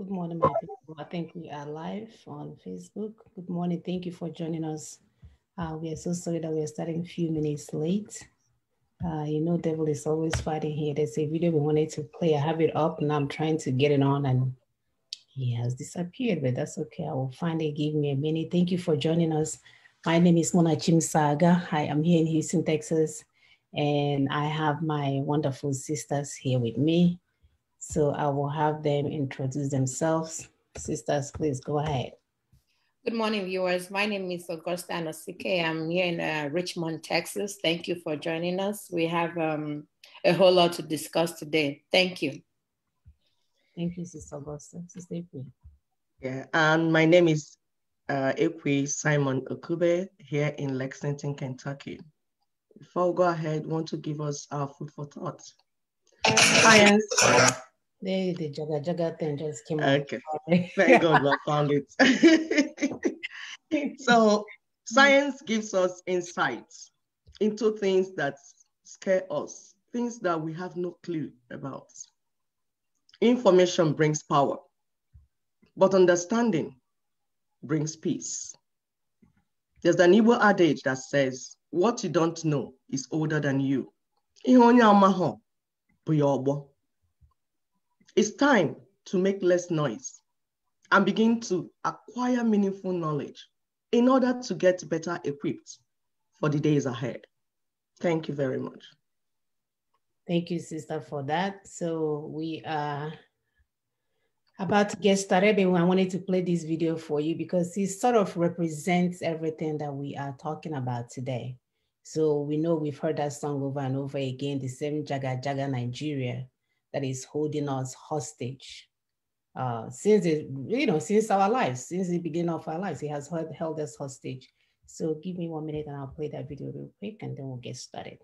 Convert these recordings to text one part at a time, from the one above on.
Good morning, my people. I think we are live on Facebook. Good morning. Thank you for joining us. We are so sorry that we are starting a few minutes late. Devil is always fighting here. There's a video we wanted to play. I have it up and I'm trying to get it on and he has disappeared, but that's okay. I will find it. Give me a minute. Thank you for joining us. My name is Mona Chimsaga. Hi, I'm here in Houston, Texas, and I have my wonderful sisters here with me. So I will have them introduce themselves. Sisters, please go ahead. Good morning, viewers. My name is Augusta Anosike. I'm here in Richmond, Texas. Thank you for joining us. We have a whole lot to discuss today. Thank you. Thank you, Sister Augusta. Sister Ekwe. Yeah, and my name is Ekwe Simon Okube here in Lexington, Kentucky. Before we go ahead, want to give us our food for thought. Science. The jaga thing just came out. Okay, thank God I found it. So science gives us insights into things that scare us, things that we have no clue about. Information brings power, but understanding brings peace. There's an Igbo adage that says, what you don't know is older than you. It's time to make less noise and begin to acquire meaningful knowledge in order to get better equipped for the days ahead. Thank you very much. Thank you, sister, for that. So we are about to get started, and I wanted to play this video for you because it sort of represents everything that we are talking about today. So we know we've heard that song over and over again, the same Jaga Jaga Nigeria that is holding us hostage. Since our lives, since the beginning of our lives, it has held us hostage. So give me 1 minute and I'll play that video real quick and then we'll get started.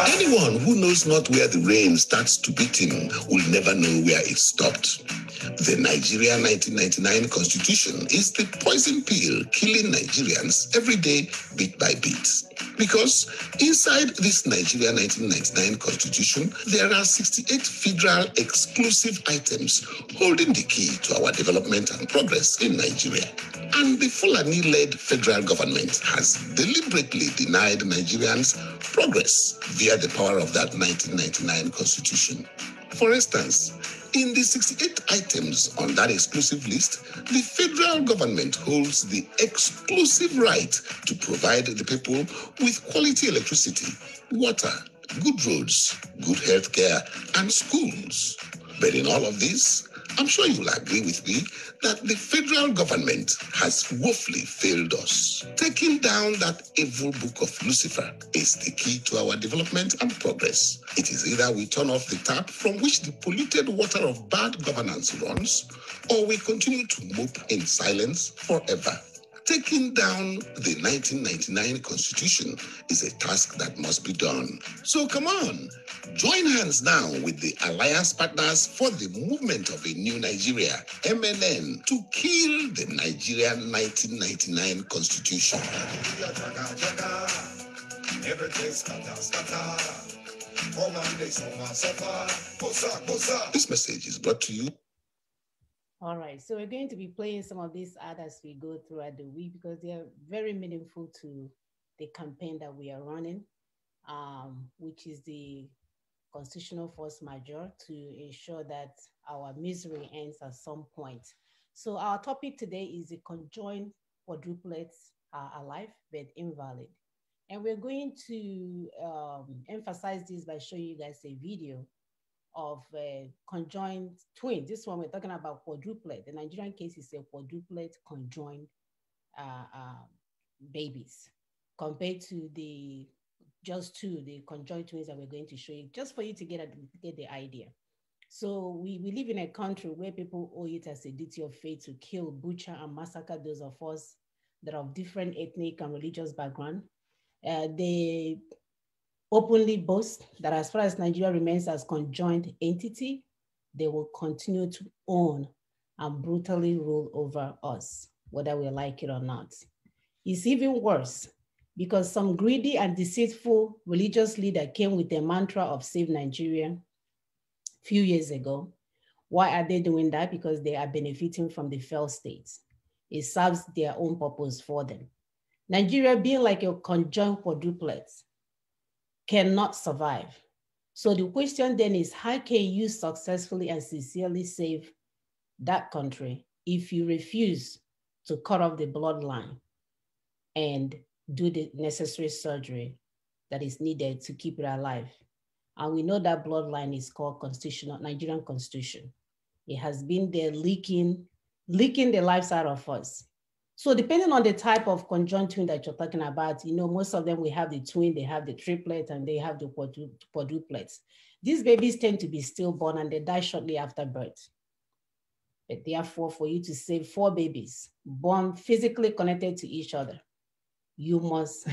Anyone who knows not where the rain starts to beating will never know where it stopped. The Nigeria 1999 Constitution is the poison pill killing Nigerians every day, bit by bit. Because inside this Nigeria 1999 Constitution, there are 68 federal exclusive items holding the key to our development and progress in Nigeria. And the Fulani-led federal government has deliberately denied Nigerians progress via the power of that 1999 Constitution. For instance, in the 68 items on that exclusive list, the federal government holds the exclusive right to provide the people with quality electricity, water, good roads, good health care, and schools. But in all of this, I'm sure you'll agree with me that the federal government has woefully failed us. Taking down that evil book of Lucifer is the key to our development and progress. It is either we turn off the tap from which the polluted water of bad governance runs, or we continue to mope in silence forever. Taking down the 1999 Constitution is a task that must be done. So come on, join hands now with the Alliance Partners for the Movement of a New Nigeria, MNN, to kill the Nigerian 1999 Constitution. This message is brought to you. All right, so we're going to be playing some of these ads as we go throughout the week because they are very meaningful to the campaign that we are running, which is the constitutional force majeure to ensure that our misery ends at some point. So our topic today is the conjoined quadruplets are alive but invalid. And we're going to emphasize this by showing you guys a video of conjoined twins. This one we're talking about quadruplet. The Nigerian case is a quadruplet conjoined babies compared to the just two, the conjoined twins that we're going to show you, just for you to get the idea. So we live in a country where people owe it as a duty of faith to kill, butcher, and massacre those of us that are of different ethnic and religious background. They openly boast that as far as Nigeria remains as conjoined entity, they will continue to own and brutally rule over us, whether we like it or not. It's even worse because some greedy and deceitful religious leader came with a mantra of save Nigeria a few years ago. Why are they doing that? Because they are benefiting from the failed states. It serves their own purpose for them. Nigeria being like a conjoined quadruplets cannot survive. So the question then is, how can you successfully and sincerely save that country if you refuse to cut off the bloodline and do the necessary surgery that is needed to keep it alive? And we know that bloodline is called constitutional, Nigerian constitution. It has been there leaking the lives out of us. So depending on the type of conjoined twin that you're talking about, most of them, we have the twin, they have the triplet, and they have the quadruplets. These babies tend to be stillborn and they die shortly after birth. But therefore, for you to save 4 babies born physically connected to each other, you must,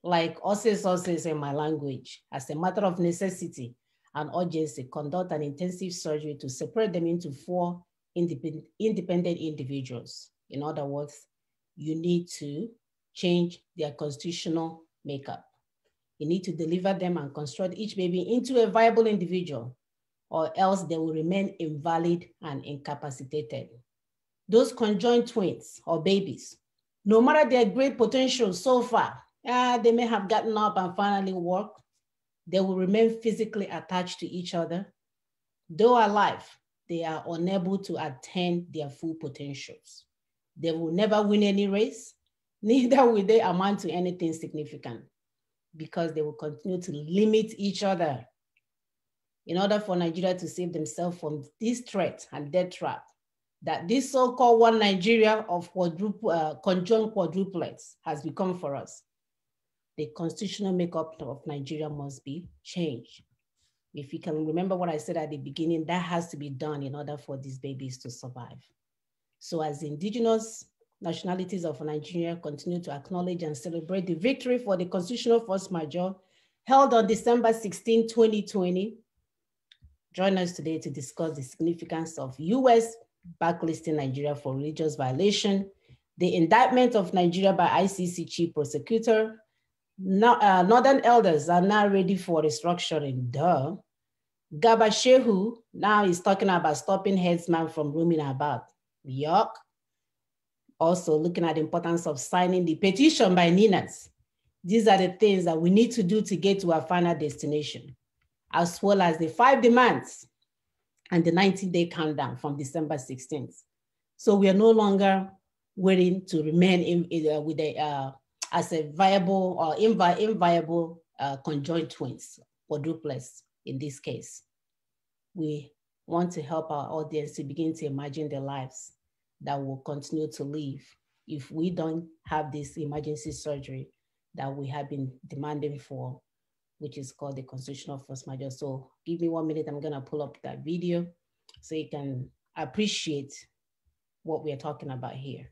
like us in my language, as a matter of necessity and urgency, conduct an intensive surgery to separate them into 4 independent individuals. In other words, you need to change their constitutional makeup. You need to deliver them and construct each baby into a viable individual, or else they will remain invalid and incapacitated. Those conjoined twins or babies, no matter their great potential so far, they may have gotten up and finally walked, they will remain physically attached to each other. Though alive, they are unable to attain their full potentials. They will never win any race, neither will they amount to anything significant, because they will continue to limit each other. In order for Nigeria to save themselves from this threat and death trap that this so-called one Nigeria of conjoined quadruplets has become for us, the constitutional makeup of Nigeria must be changed. If you can remember what I said at the beginning, that has to be done in order for these babies to survive. So as indigenous nationalities of Nigeria continue to acknowledge and celebrate the victory for the constitutional force majeure held on December 16, 2020, join us today to discuss the significance of US blacklisting Nigeria for religious violation, the indictment of Nigeria by ICC chief prosecutor. Northern elders are now ready for restructuring. Duh. Garba Shehu now is talking about stopping headsmen from roaming about. Yuck. Also looking at the importance of signing the petition by Ninas. These are the things that we need to do to get to our final destination, as well as the 5 demands and the 90-day countdown from December 16th. So we are no longer waiting to remain as a viable or inviable conjoined twins, quadruplets in this case. We want to help our audience to begin to imagine their lives that will continue to live if we don't have this emergency surgery that we have been demanding for, which is called the constitutional force majeure. So give me 1 minute, I'm gonna pull up that video so you can appreciate what we are talking about here.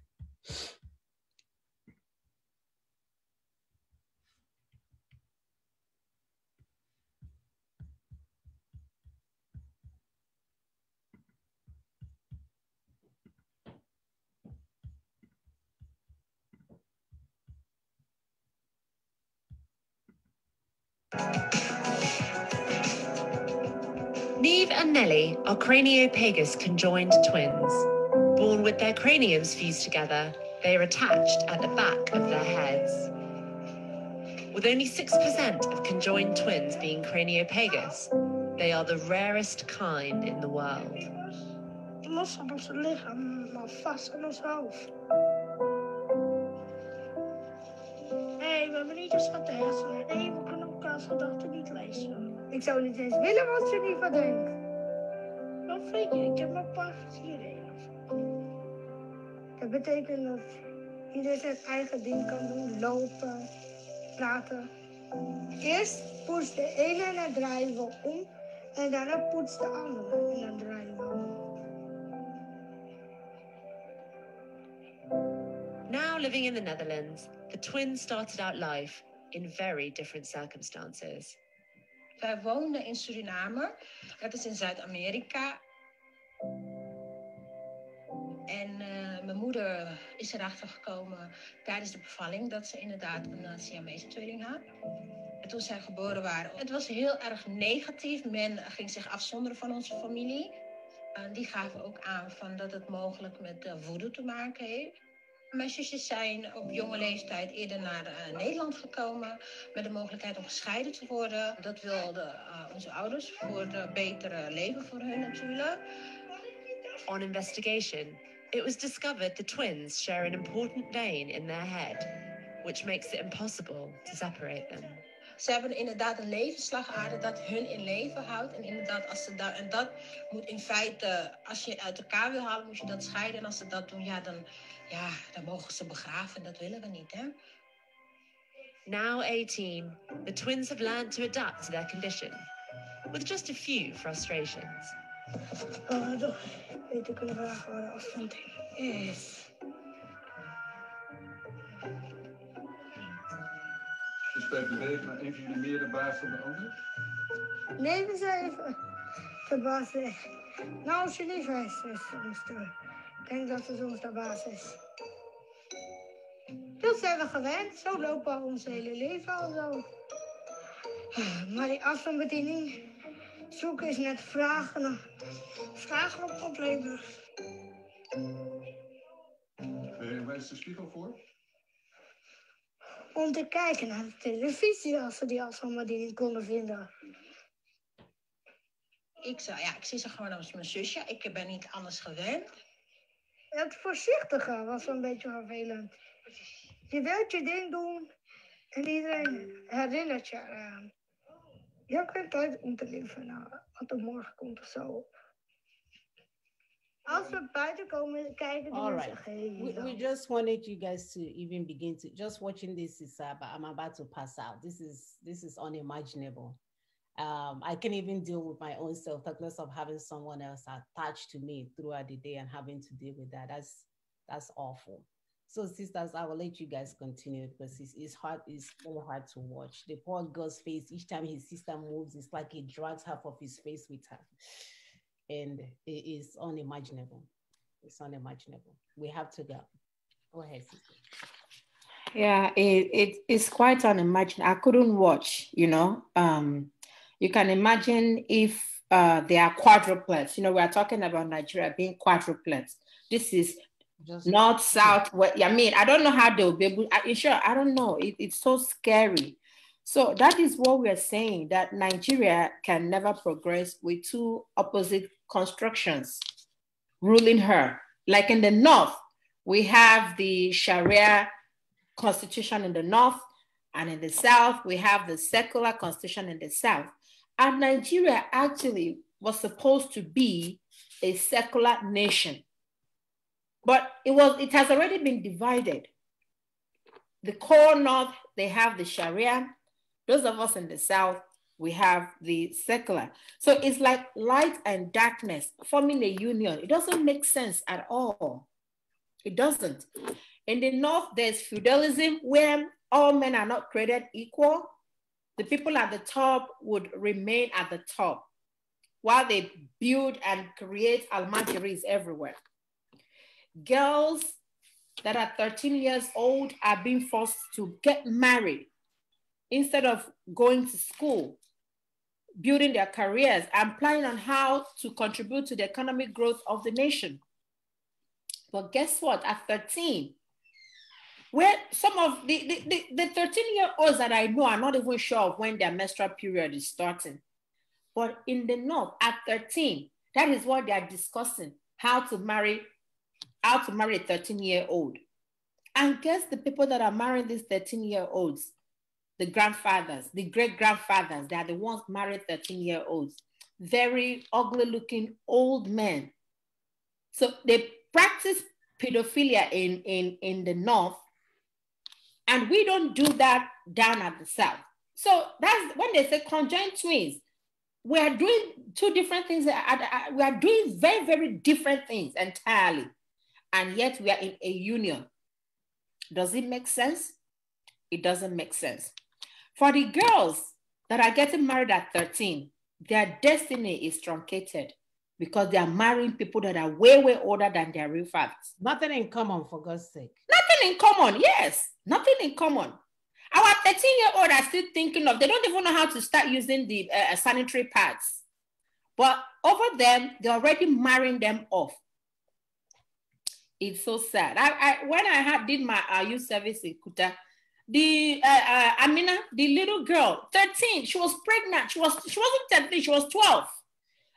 Neve and Nellie are craniopagus conjoined twins. Born with their craniums fused together, they are attached at the back of their heads. With only 6% of conjoined twins being craniopagus, they are the rarest kind in the world. Los van ons lichaam, maar vast aan ons hoofd. Nee, we hebben niet eens wat te hersenen. Nee, we kunnen elkaars gedachten niet lezen. Ik zou niet eens willen wat ze niet van denkt. Wat vind je? Ik heb mijn pa hierin. Dat betekent dat ieder zijn eigen ding kan doen. Lopen, praten. Eerst moest de ene naar draaien om En daarna poetst de andere en dan draaien we om. Now living in the Netherlands, the twins started out life in very different circumstances. Wij woonden in Suriname, dat is in Zuid-Amerika. En mijn moeder is erachter gekomen tijdens de bevalling dat ze inderdaad een Siamese tweeling had. En toen zij geboren waren, het was heel erg negatief. Men ging zich afzonderen van onze familie. En die gaven ook aan van dat het mogelijk met voodoo te maken heeft. Mijn zusjes zijn op jonge leeftijd eerder naar Nederland gekomen met de mogelijkheid om gescheiden te worden. Dat wilden onze ouders voor het betere leven voor hun natuurlijk. On investigation, it was discovered the twins share an important vein in their head, which makes it impossible to separate them. Ze hebben inderdaad een levensslagader dat hun in leven houdt. En inderdaad, als ze en dat moet in feite, als je uit elkaar wil halen, moet je dat scheiden. En als ze dat doen, dan mogen ze begraven. Dat willen we niet, hè? Now 18, the twins have learned to adapt to their condition, with just a few frustrations. Weet ik kunnen vragen waar de afstand is. Dus bij bewegen naar een van jullie meer de baas dan de andere? Nee, we zijn even de baas. Nou, als je lief is, ik denk dat het soms de baas is. Dat zijn we gewend. Zo lopen we ons hele leven al zo. Maar die afstandsbediening zoeken is net vragen op opleveren. Waar is de spiegel voor? Om te kijken naar de televisie als ze die afstandsbediening konden vinden. Ik zie ze gewoon als mijn zusje. Ik ben niet anders gewend. Het voorzichtige was een beetje vervelend. Je wilt je ding doen en iedereen herinnert je eraan. Je hebt geen tijd om te leven wat er morgen komt of zo. Als we buiten komen kijken, all dan right. We just wanted you guys to even begin to just watching this is I'm about to pass out. This is unimaginable. I can't even deal with my own self, talk less of having someone else attached to me throughout the day and having to deal with that. That's awful. So sisters, I will let you guys continue because it's very hard to watch. The poor girl's face, each time his sister moves, it's like he drags half of his face with her. And it is unimaginable. It's unimaginable. We have to go. Go ahead, sister. Yeah, it's quite unimaginable. I couldn't watch, you know. You can imagine if they are quadruplets. You know, we are talking about Nigeria being quadruplets. This is just north, south, west. I mean, I don't know how they'll be able, I don't know. It's so scary. So that is what we're saying, that Nigeria can never progress with two opposite constructions ruling her. Like in the north, we have the Sharia constitution in the north, and in the south, we have the secular constitution in the south. And Nigeria actually was supposed to be a secular nation. But it has already been divided. The core north, they have the Sharia. Those of us in the south, we have the secular. So it's like light and darkness forming a union. It doesn't make sense at all. It doesn't. In the north, there's feudalism where all men are not created equal. The people at the top would remain at the top while they build and create almajiris everywhere. Girls that are 13 years old are being forced to get married instead of going to school, building their careers and planning on how to contribute to the economic growth of the nation. But guess what? At 13, where some of the 13-year-olds that I know are not even sure of when their menstrual period is starting. But in the north, at 13, that is what they are discussing, how to marry a 13-year-old. And guess the people that are marrying these 13-year-olds, the grandfathers, the great-grandfathers, they are the ones married 13-year-olds, very ugly-looking old men. So they practice pedophilia in the north, and we don't do that down at the south. So that's when they say conjoined twins. We are doing two different things. We are doing very, very different things entirely. And yet we are in a union. Does it make sense? It doesn't make sense. For the girls that are getting married at 13, their destiny is truncated because they are marrying people that are way, way older than their real fathers. Nothing in common, for God's sake. Nothing in common, yes. Nothing in common. Our 13-year-old are still thinking of, they don't even know how to start using the sanitary pads. But over them, they're already marrying them off. It's so sad. When I did my youth service in Kuta, the Amina, the little girl, 13, she was pregnant. She wasn't 13, she was 12.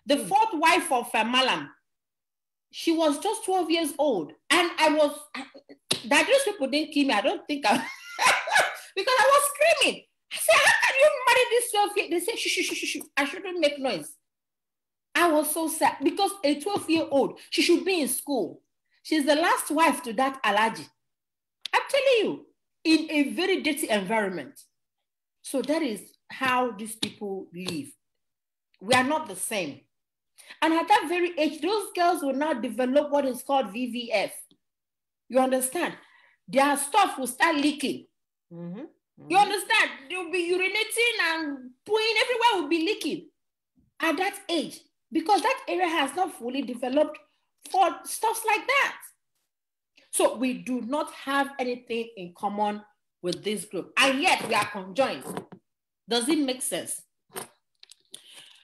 The fourth wife of Malam, she was just 12 years old. And that those people didn't kill me. I don't think because I was screaming. I said, how can you marry this 12-year? They said, shh. I shouldn't make noise. I was so sad because a 12-year-old, she should be in school. She's the last wife to that Alaji. I'm telling you, in a very dirty environment. So that is how these people live. We are not the same. And at that very age, those girls will now develop what is called VVF. You understand? Their stuff will start leaking. Mm-hmm. Mm-hmm. You understand? They'll be urinating and pooing, everywhere will be leaking at that age because that area has not fully developed for stuff like that. So we do not have anything in common with this group. And yet we are conjoined. Does it make sense?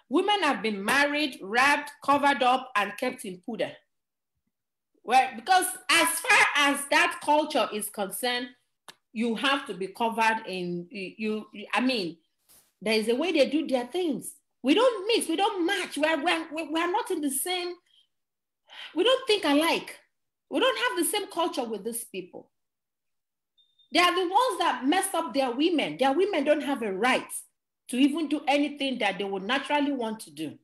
Women have been married, wrapped, covered up, and kept in puder. Well, because as far as that culture is concerned, you have to be covered in, I mean, there is a way they do their things. We don't mix, we don't match. We are not in the same, we don't think alike. We don't have the same culture with these people. They are the ones that mess up their women. Their women don't have a right to even do anything that they would naturally want to do.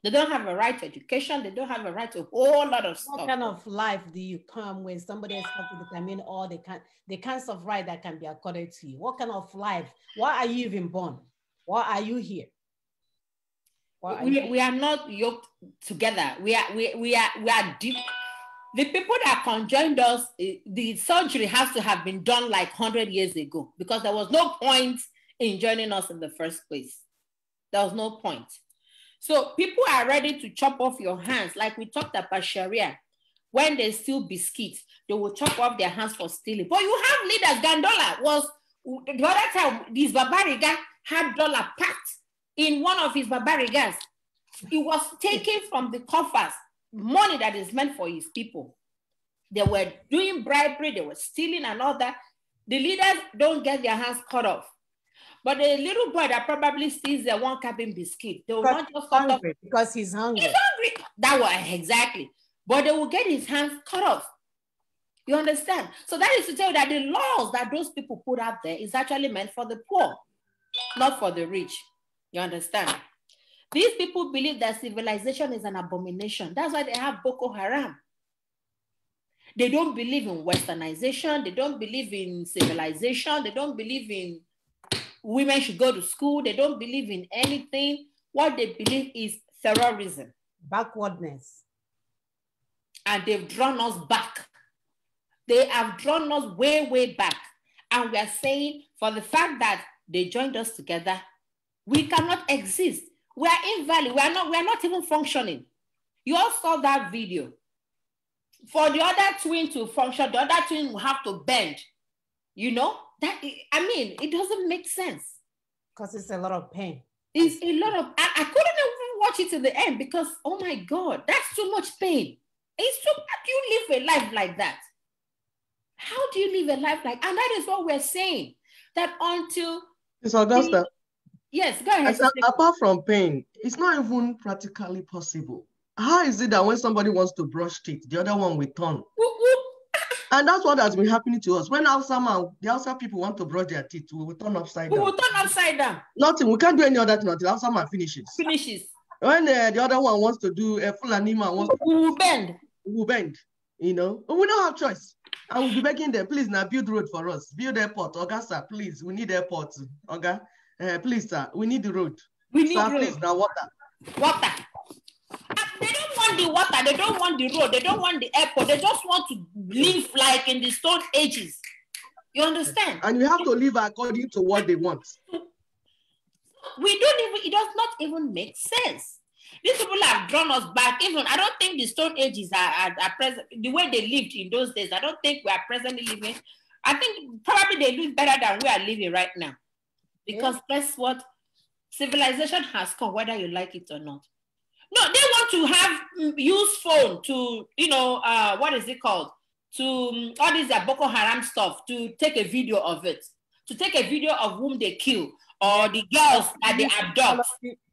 They don't have a right to education. They don't have a right to a whole lot of stuff. What kind of life do you come when somebody else has to determine all the kinds of right that can be accorded to you? What kind of life? Why are you even born? Why are you here? We are not yoked together. We are deep. The people that conjoined us, the surgery has to have been done like 100 years ago because there was no point in joining us in the first place. There was no point. So people are ready to chop off your hands. Like we talked about Sharia. When they steal biscuits, they will chop off their hands for stealing. But you have leaders. Gandola was, the other time, this Babariga had dollar packed in one of his Babarigas. It was taken from the coffers, money that is meant for his people. They were doing bribery, they were stealing and all that. The leaders don't get their hands cut off. But the little boy that probably steals their one cabin biscuit, they will not just cut off. Because he's hungry. He's hungry. That was exactly. But they will get his hands cut off. You understand? So that is to tell you that the laws that those people put out there is actually meant for the poor, not for the rich. You understand? These people believe that civilization is an abomination. That's why they have Boko Haram. They don't believe in westernization. They don't believe in civilization. They don't believe in women should go to school. They don't believe in anything. What they believe is terrorism. Backwardness. And they've drawn us back. They have drawn us way, way back. And we are saying for the fact that they joined us together, we cannot exist. We are invalid. We are not even functioning. You all saw that video. For the other twin to function, the other twin will have to bend. You know? It doesn't make sense. Because it's a lot of pain. It's a lot of, I couldn't even watch it to the end because, oh my God, that's too much pain. It's too, how do you live a life like that? How do you live a life like, and that is what we're saying, that until... It's Augusta. Yes, go ahead. Apart from pain, it's not even practically possible. How is it that when somebody wants to brush teeth, the other one will turn? And that's what has been happening to us. When the Hausa people want to brush their teeth, we will turn upside down. We will turn upside down. Nothing. We can't do any other thing until Hausa man finishes. When the other one wants to do a full animal, we will bend. We will bend. You know, but we don't have choice. I will be begging them, please now build road for us. Build airport. Augusta, please, we need airport. Okay? Please, sir, we need the road. We need sir, road. Please, now water. Water. They don't want the water, they don't want the road, they don't want the airport, they just want to live like in the Stone Ages. You understand? And you have to live according to what they want. It does not even make sense. These people have drawn us back. Even I don't think the Stone Ages are present. The way they lived in those days, I don't think we are presently living. I think probably they live better than we are living right now. Because guess what? Civilization has come, whether you like it or not. No, they want to have use phone to, what is it called? To all these Boko Haram stuff, to take a video of it, to take a video of whom they kill or the girls that they adopt.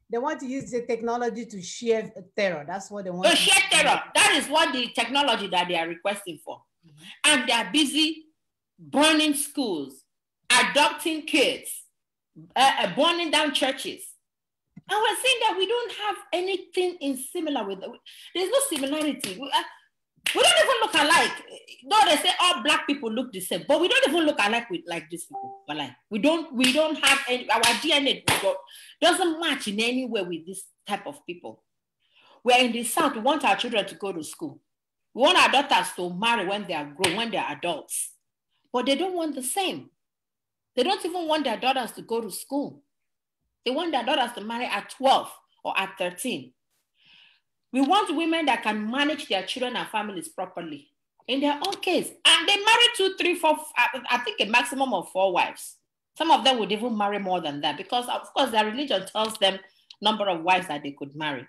They want to use the technology to share terror. That's what they want. To share terror. That is what the technology that they are requesting for. And they are busy burning schools, adopting kids, burning down churches. And we're saying that we don't have anything in similar with them. There's no similarity. We don't even look alike. No, they say all Black people look the same, but we don't even look alike with like these people. But like we don't have any, our DNA doesn't match in any way with this type of people. We're in the South, we want our children to go to school. We want our daughters to marry when they are grown, when they are adults. But they don't want the same. They don't even want their daughters to go to school. They want their daughters to marry at 12 or at 13. We want women that can manage their children and families properly in their own case. And they marry 2, 3, 4, I think a maximum of 4 wives. Some of them would even marry more than that because, of course, their religion tells them number of wives that they could marry.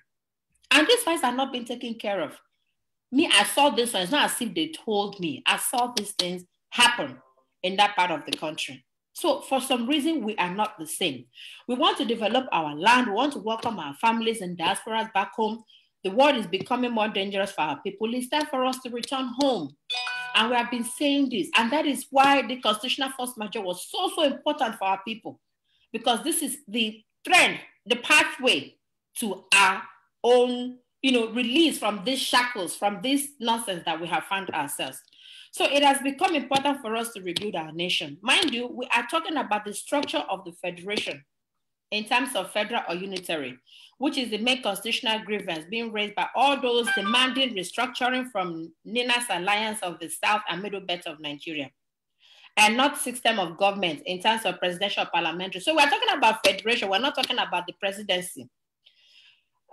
And these wives are not being taken care of. Me, I saw this one. It's not as if they told me. I saw these things happen in that part of the country. So for some reason, we are not the same. We want to develop our land. We want to welcome our families and diasporas back home. The world is becoming more dangerous for our people. It's time for us to return home. And we have been saying this. And that is why the constitutional force majeure was so important for our people. Because this is the trend, the pathway to our own, release from these shackles, from this nonsense that we have found ourselves. So it has become important for us to rebuild our nation. Mind you, we are talking about the structure of the federation in terms of federal or unitary, which is the main constitutional grievance being raised by all those demanding restructuring from Nina's alliance of the South and Middle Belt of Nigeria, and not system of government in terms of presidential parliamentary. So we're talking about federation. We're not talking about the presidency.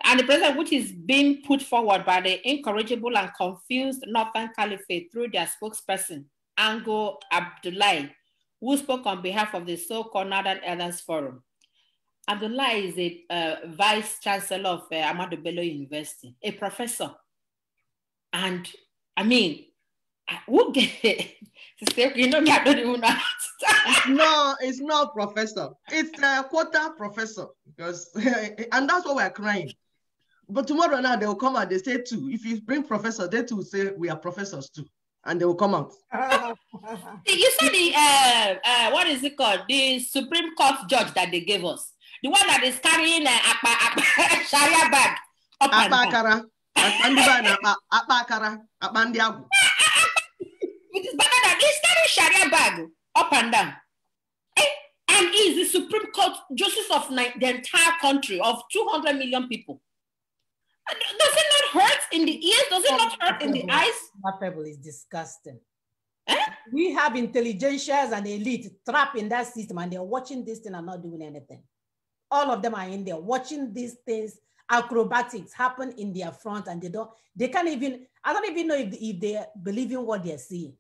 And the president, which is being put forward by the incorrigible and confused Northern Caliphate through their spokesperson, Ango Abdullahi, who spoke on behalf of the so-called Northern Elders Forum. Abdullahi is a vice chancellor of Ahmadu Bello University, a professor. And I mean, who get it? You know me, I don't even know how to talk. No, it's not professor. It's a quarter professor. Because, and that's why we're crying. But tomorrow now they will come out, they say two. If you bring professor, they too will say we are professors too. And they will come out. You said the, what is it called? The Supreme Court judge that they gave us. The one that is carrying a Sharia bag. Up and down. It is better than this carrying Sharia bag up and down. And he is the Supreme Court justice of the entire country of 200 million people. Does it not hurt in the ears? Does it not hurt in the eyes? That people is disgusting. We have intelligentsias and elite trapped in that system and they're watching this thing and not doing anything. All of them are in there watching these things, acrobatics happen in their front and they can't even, I don't even know if they believe in what they're seeing.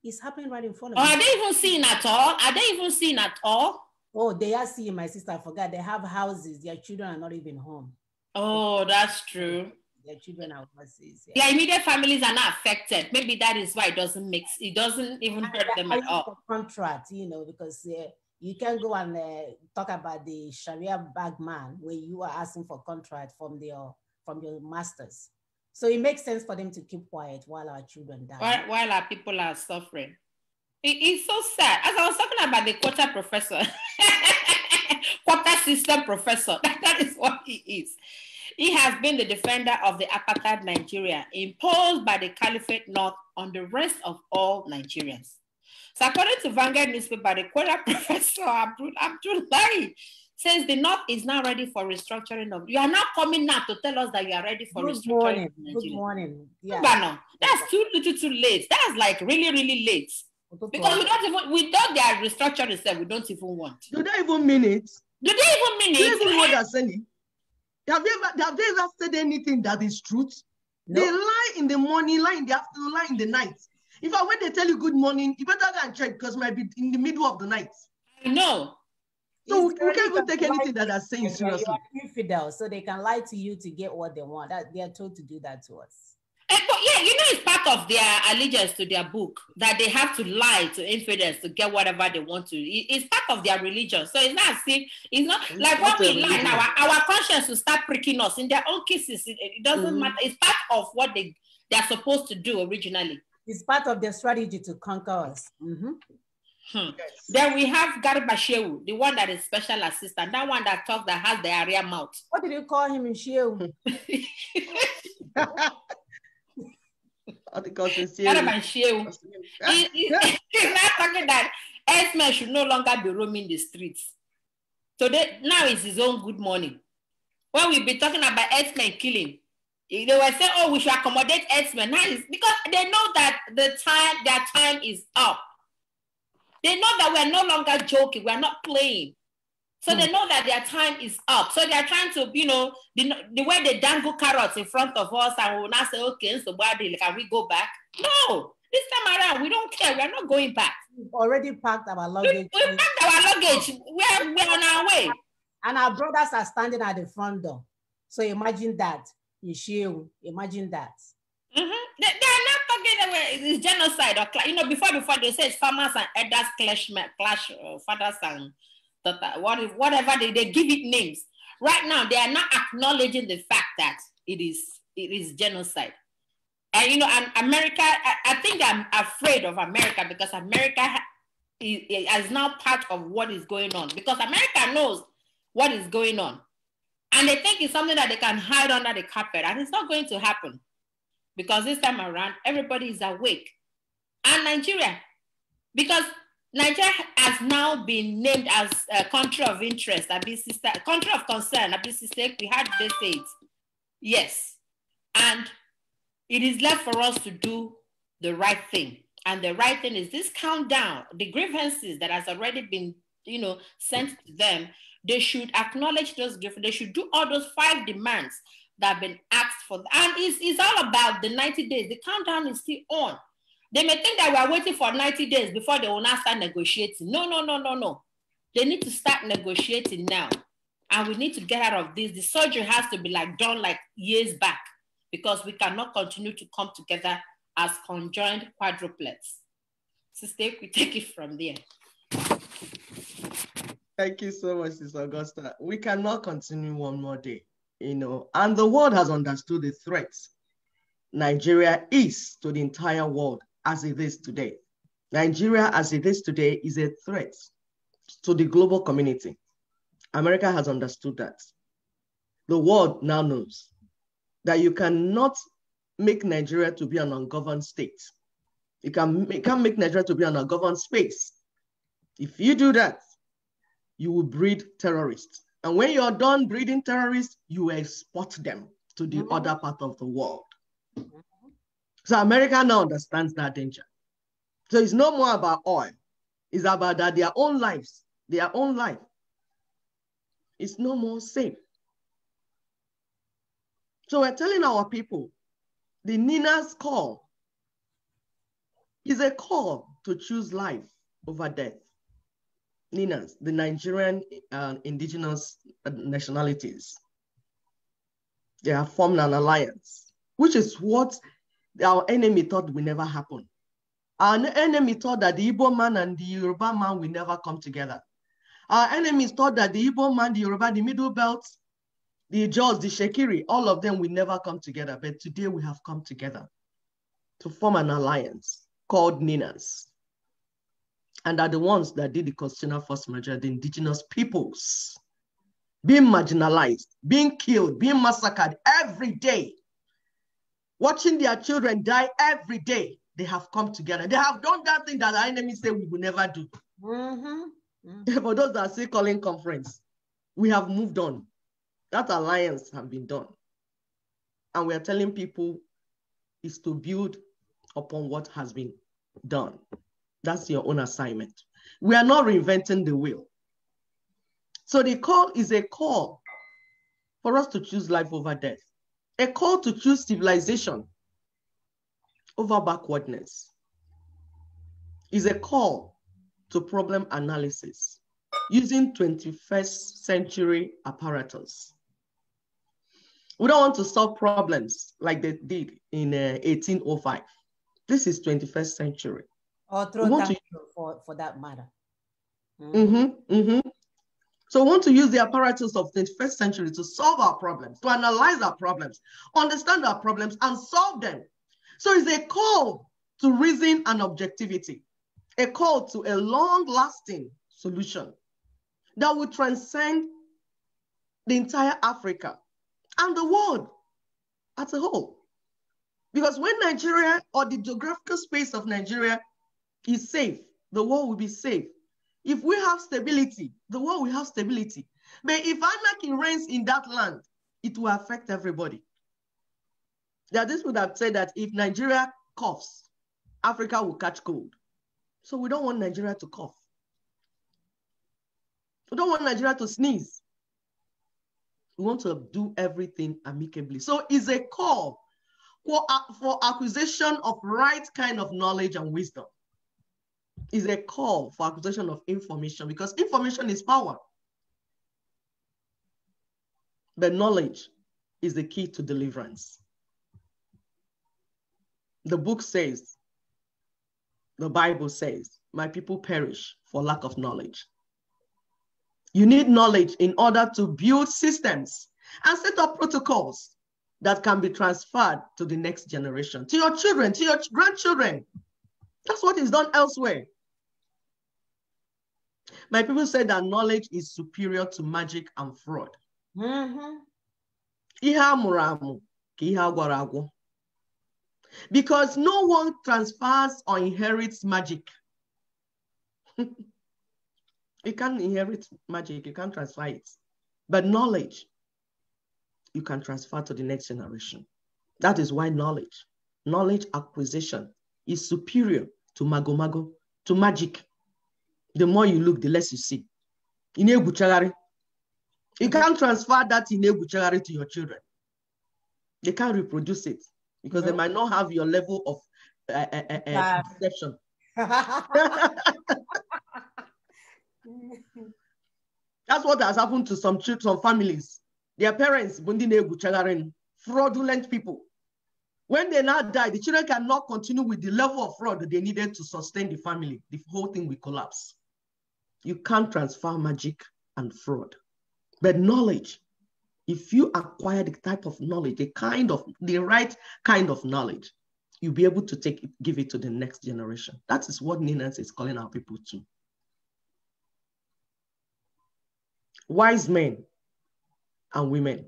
It's happening right in front of them. Are they even seeing at all? Are they even seeing at all? Oh, they are seeing, my sister, I forgot. They have houses. Their children are not even home. Oh, that's true. Their children are overseas. Yeah. Their immediate families are not affected. Maybe that is why it doesn't even hurt them at all. Contract, because you can go and talk about the Sharia bag man where you are asking for contract from your masters. So it makes sense for them to keep quiet while our children die. While our people are suffering. It's so sad. As I was talking about the quota professor, quota system professor, that is what he is. He has been the defender of the apartheid Nigeria imposed by the Caliphate North on the rest of all Nigerians. So according to Vanguard newspaper, the quota professor Abdullahi Since the North is now ready for restructuring of, you are not coming now to tell us that you are ready for Good restructuring. morning. Good morning. Yeah. No, that's too little, too late. That's like really, really late. Because we don't their restructuring itself. We don't even want. Do they even mean it? Do they even mean it? Do they even know what they're saying? Have they ever said anything that is truth? No. They lie in the morning, lie in the afternoon, lie in the night. In fact, when they tell you good morning, you better go and check because it might be in the middle of the night. I know. So we can't even take anything that they're saying seriously. You are infidel, so they can lie to you to get what they want. They are told to do that to us. But yeah, you know, it's part of their allegiance to their book that they have to lie to infidels to get whatever they want to. It's part of their religion. So it's not as if, it's not like when we lie now, our conscience will start pricking us in their own cases. It doesn't matter. It's part of what they're supposed to do originally. It's part of their strategy to conquer us. Yes. Then we have Garba Shehu, the one that is special assistant, that one that talks, that has the area mouth. What did you call him in Shehu? Garba Shehu. He's not talking that S-men should no longer be roaming the streets. So now it's his own good morning. When we be talking about S-men killing, they were saying, oh, we should accommodate S-men. Now it's because they know that their time is up. They know that we're no longer joking, we're not playing. So they know that their time is up. So they're trying to, you know, the way they dangle carrots in front of us and we'll not say, okay, so can we go back? No, this time around, we don't care. We're not going back. We've already packed our luggage. We packed our luggage. We're on our way. And our brothers are standing at the front door. So imagine that. Imagine that. They're not talking about it's genocide or, you know, before they say it's farmers and elders clash fathers and whatever they give it names. Right now, they are not acknowledging the fact that it is genocide. And you know, and America, I think I'm afraid of America because America is now part of what is going on. Because America knows what is going on. And they think it's something that they can hide under the carpet. And it's not going to happen. Because this time around, everybody is awake. And Nigeria, because Nigeria has now been named as a country of interest, country of concern, we had this state. Yes. And it is left for us to do the right thing. And the right thing is this countdown, the grievances that has already been, you know, sent to them. They should acknowledge those grievances. They should do all those 5 demands that have been asked for. And it's all about the 90 days. The countdown is still on. They may think that we are waiting for 90 days before they will now start negotiating. No. They need to start negotiating now. And we need to get out of this. The surgery has to be done years back because we cannot continue to come together as conjoined quadruplets. Sister, we take it from there. Thank you so much, Sister Augusta. We cannot continue one more day, you know, and the world has understood the threats Nigeria is to the entire world as it is today. Nigeria as it is today is a threat to the global community. America has understood that. The world now knows that you cannot make Nigeria to be an ungoverned state. You can't make Nigeria to be an ungoverned space. If you do that, you will breed terrorists. And when you're done breeding terrorists, you export them to the other part of the world. So America now understands that danger. So it's no more about oil. It's about that their own lives, their own life. It's no more safe. So we're telling our people, the Nina's call is a call to choose life over death. Ninas, the Nigerian indigenous nationalities, they have formed an alliance, which is what our enemy thought will never happen. Our enemy thought that the Igbo man and the Yoruba man will never come together. Our enemies thought that the Igbo man, the Yoruba, the Middle Belt, the Jaws, the Shekiri, all of them will never come together. But today we have come together to form an alliance called Ninas. And are the ones that did the constitutional force majeure, the indigenous peoples, being marginalized, being killed, being massacred every day, watching their children die every day. They have come together. They have done that thing that our enemies say we will never do. For those that are still calling conference, We have moved on. That alliance has been done. And we are telling people is to build upon what has been done. That's your own assignment. We are not reinventing the wheel. So the call is a call for us to choose life over death. A call to choose civilization over backwardness. Is a call to problem analysis using 21st century apparatus. We don't want to solve problems like they did in 1805. This is 21st century. Or throw that for that matter. So we want to use the apparatus of the 21st century to solve our problems, to analyze our problems, understand our problems, and solve them. So it's a call to reason and objectivity, a call to a long-lasting solution that will transcend the entire Africa and the world as a whole. Because when Nigeria or the geographical space of Nigeria is safe, the world will be safe. If we have stability, the world will have stability. But if anarchy reigns in that land, it will affect everybody. There are these people that say that if Nigeria coughs, Africa will catch cold. So we don't want Nigeria to cough. We don't want Nigeria to sneeze. We want to do everything amicably. So it's a call for acquisition of right kind of knowledge and wisdom. Is a call for acquisition of information, because information is power. But knowledge is the key to deliverance. The book says, the Bible says, my people perish for lack of knowledge. You need knowledge in order to build systems and set up protocols that can be transferred to the next generation, to your children, to your grandchildren. That's what is done elsewhere. My people say that knowledge is superior to magic and fraud. Because no one transfers or inherits magic. You can't inherit magic, you can't transfer it. But knowledge, you can transfer to the next generation. That is why knowledge acquisition is superior to mago, to magic. The more you look, the less you see. You can't transfer that to your children. They can't reproduce it because they might not have your level of perception. That's what has happened to some families. Their parents, fraudulent people. When they now die, the children cannot continue with the level of fraud they needed to sustain the family. The whole thing will collapse. You can't transfer magic and fraud. But knowledge, if you acquire the type of knowledge, the right kind of knowledge, you'll be able to give it to the next generation. That is what Ninas is calling our people to. Wise men and women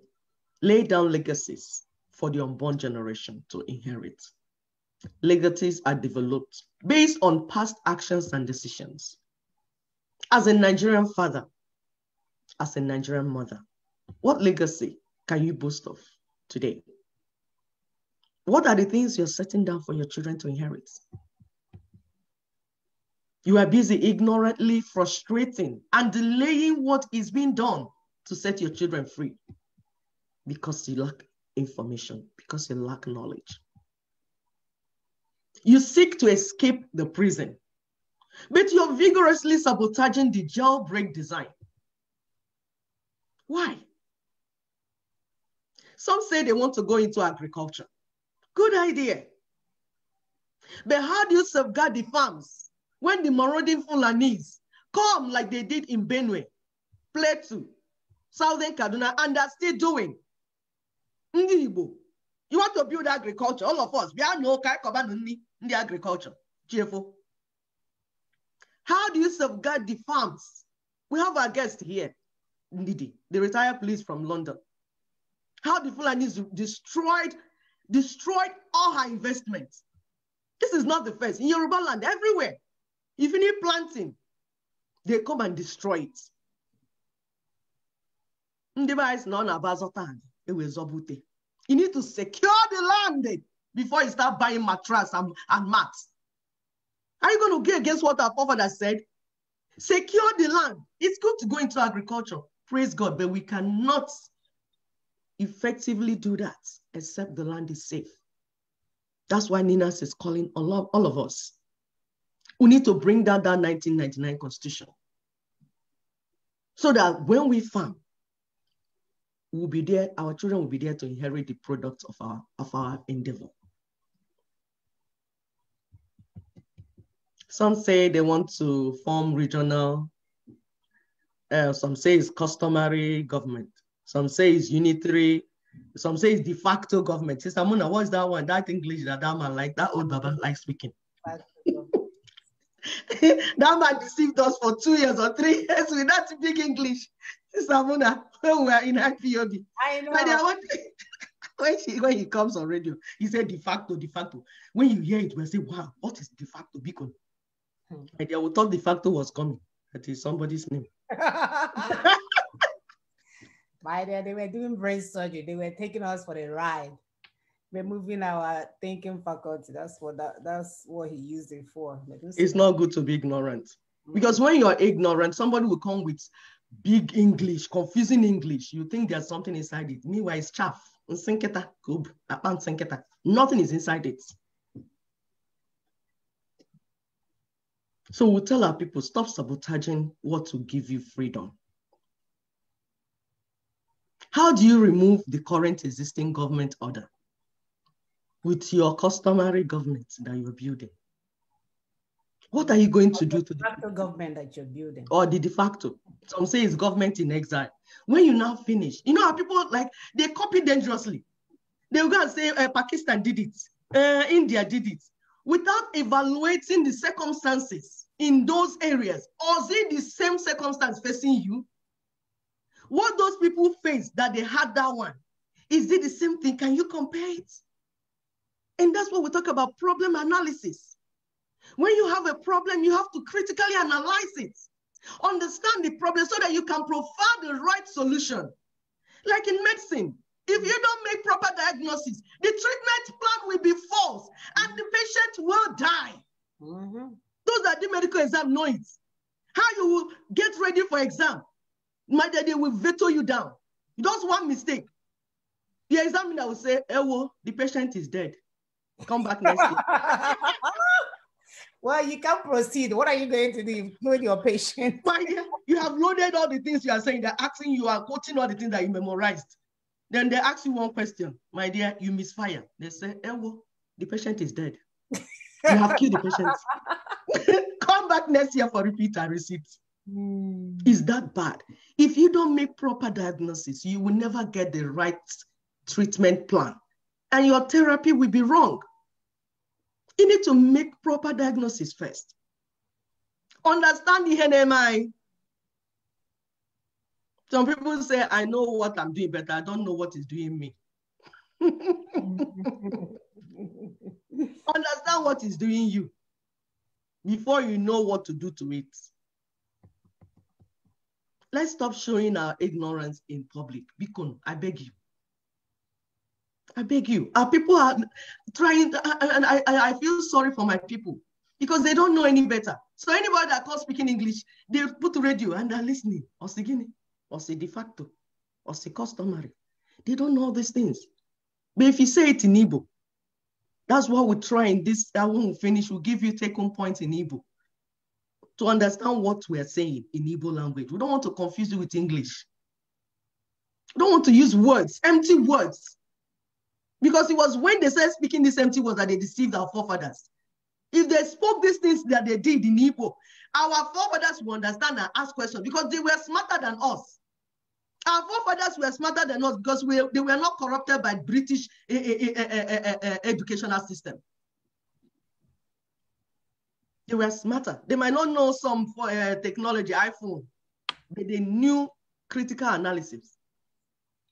lay down legacies for the unborn generation to inherit. Legacies are developed based on past actions and decisions. As a Nigerian father, as a Nigerian mother, what legacy can you boast of today? What are the things you're setting down for your children to inherit? You are busy ignorantly frustrating and delaying what is being done to set your children free because you lack information, because you lack knowledge. You seek to escape the prison, but you're vigorously sabotaging the jailbreak design. Why? Some say they want to go into agriculture. Good idea. But how do you safeguard the farms when the marauding Fulanis come like they did in Benue, Plateau, Southern Kaduna, and are still doing? You want to build agriculture, all of us, we are no in the agriculture. How do you safeguard the farms? We have our guest here, Ndidi, the retired police from London. How the Fulanis destroyed all her investments. This is not the first. In Yoruba land, everywhere. If you need planting, they come and destroy it. You need to secure the land before you start buying mattress and mats. Are you going to go against what our forefathers said? Secure the land. It's good to go into agriculture, praise God, but we cannot effectively do that except the land is safe. That's why Ninas is calling all of us. We need to bring down that 1999 constitution so that when we farm, we'll be there, our children will be there to inherit the products of our endeavor. Some say they want to form regional, some say it's customary government, some say it's unitary, some say it's de facto government. Sister Mona, what's that one? That English that man like, that old Baba likes speaking. That man deceived us for 2 years or 3 years with that big English. Sister Mona, when we are in IPOB. I know. When he comes on radio, he said de facto, de facto. When you hear it, we'll say, wow, what is de facto? Beacon. And they will thought de facto was coming. That is somebody's name. By there, they were doing brain surgery. They were taking us for a ride. We're moving our thinking faculty. That's what he used it for. It's not good to be ignorant. Because when you're ignorant, somebody will come with big English, confusing English. You think there's something inside it. Meanwhile, it's chaff. Nothing is inside it. So we'll tell our people, stop sabotaging what will give you freedom. How do you remove the current existing government order with your customary government that you're building? What are you going to do to the de facto government that you're building? Or the de facto. Some say it's government in exile. When you now finish, you know how people like, they copy dangerously. They'll go and say, Pakistan did it, India did it, without evaluating the circumstances in those areas. Or is it the same circumstance facing you? What those people face that they had that one, is it the same thing? Can you compare it? And that's what we talk about, problem analysis. When you have a problem, you have to critically analyze it. Understand the problem so that you can provide the right solution. Like in medicine, if you don't make proper diagnosis, the treatment plan will be false and the patient will die. Those that do medical exam know it. How you will get ready for exam. They will veto you down. Just one mistake. The examiner will say, well, the patient is dead. Come back next year. Well, you can't proceed. What are you going to do with your patient? My dear, you have loaded all the things you are saying. They're asking you, are quoting all the things that you memorized. Then they ask you one question. My dear, you misfire. They say, well, the patient is dead. You have killed the patient. Come back next year for repeat and receipt. Is that bad? If you don't make proper diagnosis, you will never get the right treatment plan. And your therapy will be wrong. You need to make proper diagnosis first. Understand the NMI. Some people say, I know what I'm doing, but I don't know what is doing me. Understand what is doing you before you know what to do to it. Let's stop showing our ignorance in public. Bikon, I beg you. I beg you. Our people are trying, and I feel sorry for my people because they don't know any better. So anybody that can't speak in English, they put the radio and they're listening. Or say Guinea, or say de facto, or say customary. They don't know all these things. But if you say it in Igbo, that's what we're trying. That when we finish, we'll give you take-home points in Igbo to understand what we're saying in Igbo language. We don't want to confuse you with English. We don't want to use words, empty words. Because it was when they started speaking these empty words that they deceived our forefathers. If they spoke these things that they did in Igbo, our forefathers will understand and ask questions because they were smarter than us. Our forefathers were smarter than us because they were not corrupted by British educational system. They were smarter. They might not know some technology, iPhone, but they knew critical analysis.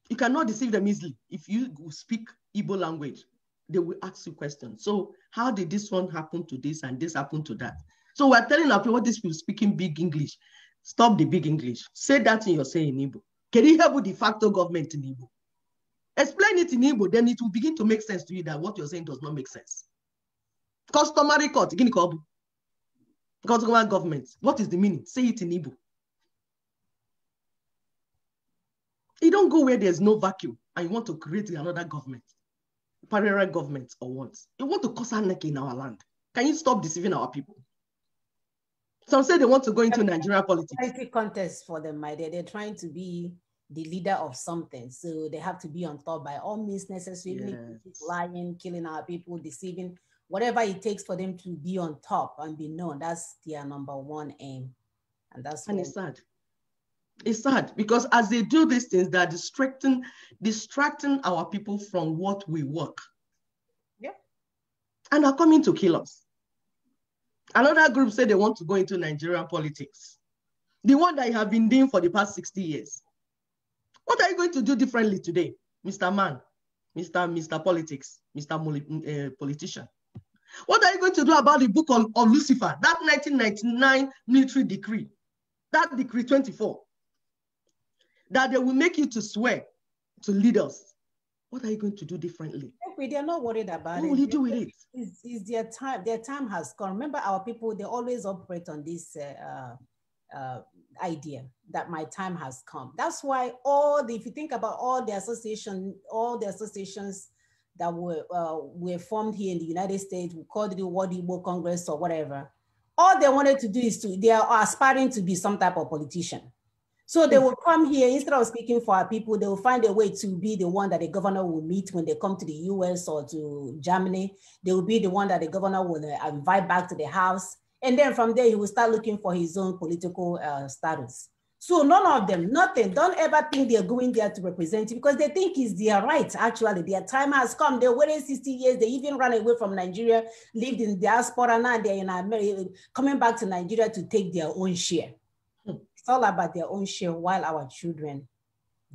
You cannot deceive them easily. If you speak Igbo language, they will ask you questions. So how did this one happen to this and this happen to that? So we're telling our people, these people speaking big English. Stop the big English. Say that in your saying in Igbo. Can you help with de facto government in Igbo? Explain it in Igbo, then it will begin to make sense to you that what you're saying does not make sense. Customary court, government. What is the meaning? Say it in Igbo. You don't go where there's no vacuum and you want to create another government, parallel government or what? You want to cause anarchy in our land. Can you stop deceiving our people? Some say they want to go into Nigerian politics. It's a contest for them, my dear. They're trying to be the leader of something. So they have to be on top by all means necessary, even if lying, killing our people, deceiving, whatever it takes for them to be on top and be known. That's their number one aim. And it's sad. It's sad because as they do these things, they're distracting our people from what we work. Yeah. And are coming to kill us. Another group said they want to go into Nigerian politics. The one that you have been doing for the past 60 years. What are you going to do differently today, Mr. Man, Mr. Politics, Mr. Politician? What are you going to do about the book of Lucifer, that 1999 military decree, that decree 24, that they will make you to swear to leaders? What are you going to do differently? They're not worried about it. What will you do with it? It's their time. Their time has come. Remember, our people, they always operate on this idea that my time has come. That's why if you think about all the associations that were formed here in the United States, we called it the World Igbo Congress or whatever, all they wanted to do is they are aspiring to be some type of politician. So they will come here, instead of speaking for our people, they will find a way to be the one that the governor will meet when they come to the US or to Germany. They will be the one that the governor will invite back to the house. And then from there, he will start looking for his own political status. So none of them, nothing, don't ever think they're going there to represent you because they think it's their right, actually. Their time has come. They're waiting 60 years. They even ran away from Nigeria, lived in diaspora, now they're in America, coming back to Nigeria to take their own share. It's all about their own share while our children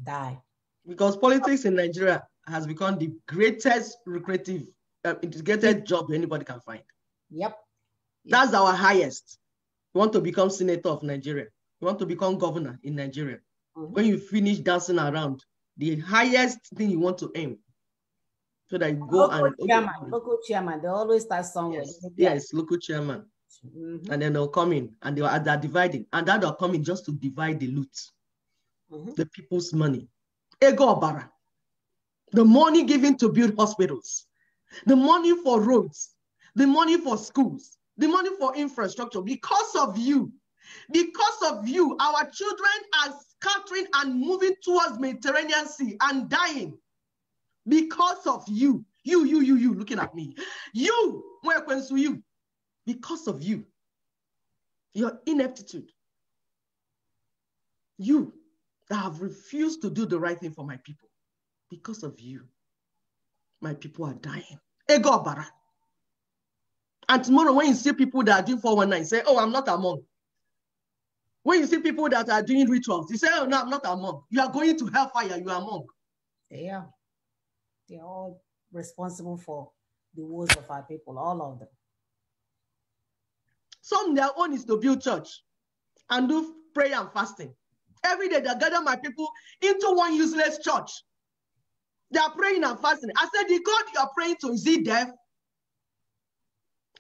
die. Because politics in Nigeria has become the greatest lucrative, integrated job anybody can find. Yep. That's our highest. You want to become senator of Nigeria. You want to become governor in Nigeria. When you finish dancing around, the highest thing you want to aim. So that you go local chairman, they always start somewhere. Yes, local chairman. And then they'll come in and they're dividing. And that they'll come in just to divide the loot. The people's money. Ego Obara. The money given to build hospitals. The money for roads. The money for schools. The money for infrastructure. Because of you, our children are scattering and moving towards Mediterranean Sea and dying. Because of you. You looking at me. You. Because of you. Your ineptitude. You that have refused to do the right thing for my people. Because of you, my people are dying. Ego Obara. And tomorrow when you see people that are doing 419, say, oh, I'm not among. When you see people that are doing rituals, you say, oh, no, I'm not among. You are going to hellfire, you are among. Yeah. They're all responsible for the woes of our people, all of them. Some, their own is to build church and do prayer and fasting. Every day they gather my people into one useless church. They are praying and fasting. I said, the God you are praying to, is he deaf?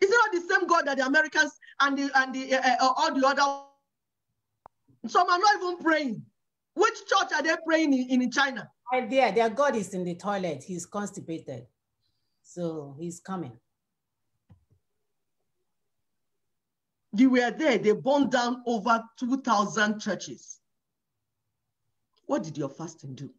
Is it not the same God that the Americans and all the other? Some are not even praying. Which church are they praying in China? Their God is in the toilet. He's constipated. So he's coming. They were there. They burned down over 2,000 churches. What did your fasting do?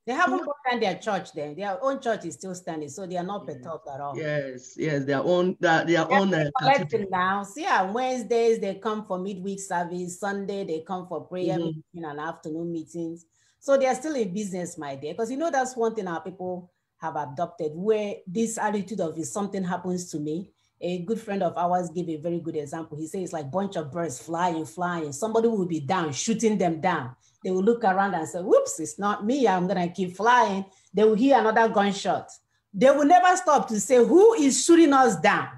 They haven't burned down their church then. Their own church is still standing, so they are not perturbed at all. Yes, their own. Collecting now. So yeah, Wednesdays they come for midweek service. Sunday they come for prayer meeting and afternoon meetings. So they are still in business, my dear. Because that's one thing our people have adopted, where this attitude of if something happens to me. A good friend of ours gave a very good example. He says it's like a bunch of birds flying. Somebody will be down, shooting them down. They will look around and say, whoops, it's not me. I'm going to keep flying. They will hear another gunshot. They will never stop to say, who is shooting us down?